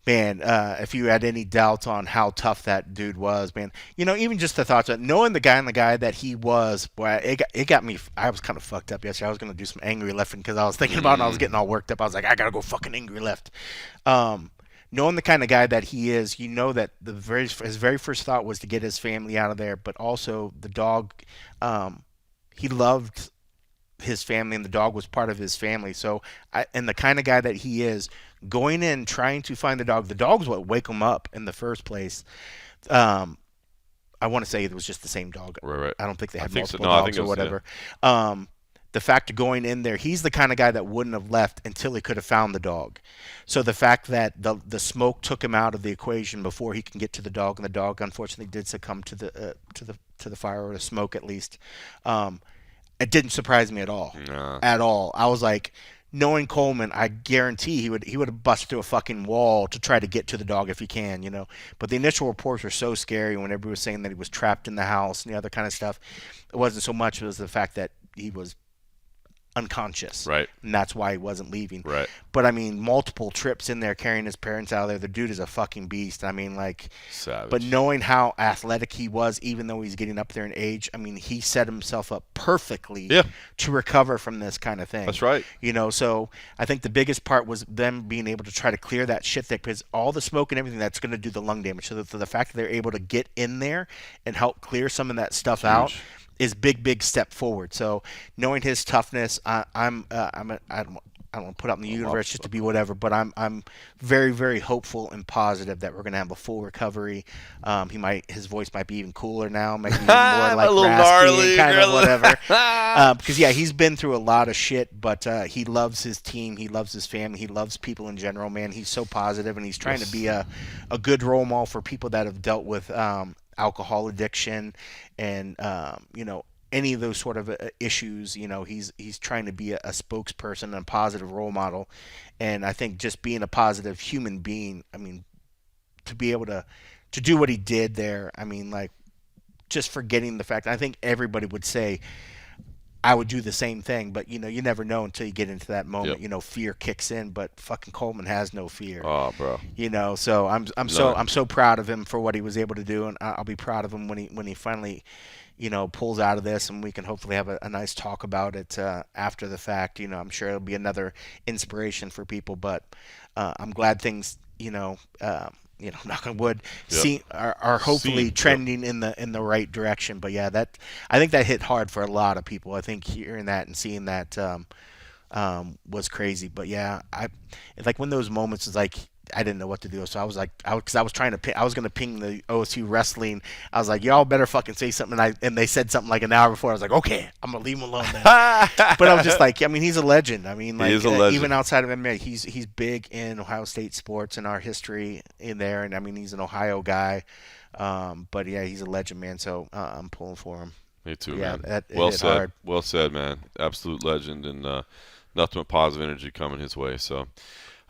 man, if you had any doubts on how tough that dude was, man, even just the thoughts of knowing the guy that he was, boy, it got me. I was kind of fucked up yesterday. I was going to do some angry lifting because I was thinking about it and I was getting all worked up. I was like, I got to go fucking angry lift. Knowing the kind of guy that he is, that his very first thought was to get his family out of there, but also the dog, he loved his family, and the dog was part of his family. So, and the kind of guy that he is, going in, trying to find the dog's what wake him up in the first place. I want to say it was just the same dog. Right. I don't think they had multiple dogs or whatever. Yeah. The fact of going in there, he's the kind of guy that wouldn't have left until he could have found the dog. So the fact that the smoke took him out of the equation before he can get to the dog, and the dog unfortunately did succumb to the fire or the smoke at least. It didn't surprise me at all. Nah. At all. I was like, knowing Coleman, I guarantee he would have busted through a fucking wall to try to get to the dog if he can, you know. But the initial reports were so scary when everybody was saying that he was trapped in the house and the other kind of stuff. It wasn't so much, it was the fact that he was unconscious. Right. And that's why he wasn't leaving. Right. But, I mean, multiple trips in there carrying his parents out of there. The dude is a fucking beast. I mean, like... Savage. But knowing how athletic he was, even though he's getting up there in age, I mean, he set himself up perfectly to recover from this kind of thing. That's right. You know, so I think the biggest part was them being able to try to clear that shit there, because all the smoke and everything, that's going to do the lung damage. So the fact that they're able to get in there and help clear some of that stuff out is big step forward. So knowing his toughness, I don't want to put out in the universe just to be whatever, but I'm very hopeful and positive that we're gonna have a full recovery. His voice might be even cooler now, maybe even more like a little raspy gnarly, and kind of whatever. Because he's been through a lot of shit, but he loves his team, he loves his family, he loves people in general. Man, he's so positive, and he's trying to be a good role model for people that have dealt with alcohol addiction and you know, any of those sort of issues. You know, he's trying to be a spokesperson and a positive role model. And I think just being a positive human being, I mean, to be able to do what he did there, I mean, like, just forgetting the fact, I think everybody would say I would do the same thing, but you know, you never know until you get into that moment. You know, fear kicks in, but fucking Coleman has no fear. Oh, bro. You know, so I'm so proud of him for what he was able to do, and I'll be proud of him when he finally, you know, pulls out of this, and we can hopefully have a nice talk about it after the fact. You know, I'm sure it'll be another inspiration for people, but I'm glad things, you know, knock on wood, are hopefully trending in the right direction. But yeah, I think that hit hard for a lot of people. I think hearing that and seeing that was crazy. But yeah, it's like one of those moments is like, I didn't know what to do, so I was like, because I was gonna ping the OSU wrestling. I was like, y'all better fucking say something. And they said something like an hour before. I was like, okay, I'm gonna leave him alone then. But I was just like, I mean, he's a legend. I mean, like, he is a legend. Even outside of MMA, he's big in Ohio State sports and our history in there. And I mean, he's an Ohio guy. But yeah, he's a legend, man. So I'm pulling for him. Me too, man. Well said. Hard. Well said, man. Absolute legend, and nothing but positive energy coming his way. So.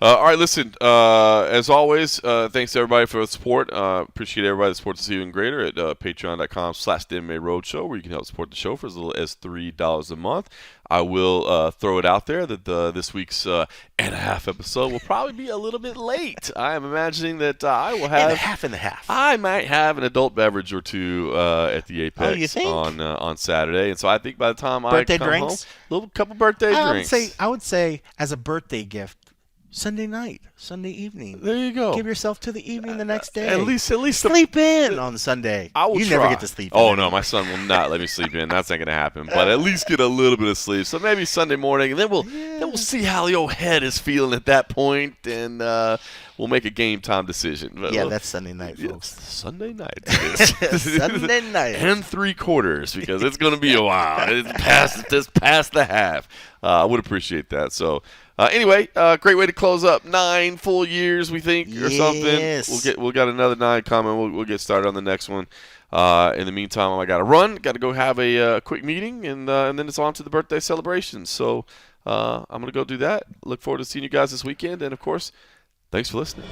All right, listen, as always, thanks to everybody for the support. Appreciate everybody that supports us even greater at patreon.com/MMA Roadshow, where you can help support the show for as little as $3 a month. I will throw it out there that this week's and a half episode will probably be a little bit late. I am imagining that I will have and a half. I might have an adult beverage or two at the Apex you think? on Saturday, and so I think by the time birthday I come drinks? home, a little couple birthday drinks. I would say as a birthday gift. Sunday night, Sunday evening. There you go. Give yourself to the evening the next day. At least sleep in on Sunday. I will you try. Never get to sleep. Oh no, my son will not let me sleep in. That's not going to happen. But at least get a little bit of sleep. So maybe Sunday morning, and then we'll see how your head is feeling at that point, and we'll make a game time decision. But that's Sunday night, folks. Sunday night. Sunday night. And 3/4 because it's going to be a while. It's past the half. I would appreciate that. So. Anyway, great way to close up 9 full years, we think, or something. We'll got another 9 coming. We'll get started on the next one. In the meantime, I got to run. Got to go have a quick meeting, and then it's on to the birthday celebration. So I'm going to go do that. Look forward to seeing you guys this weekend. And, of course, thanks for listening.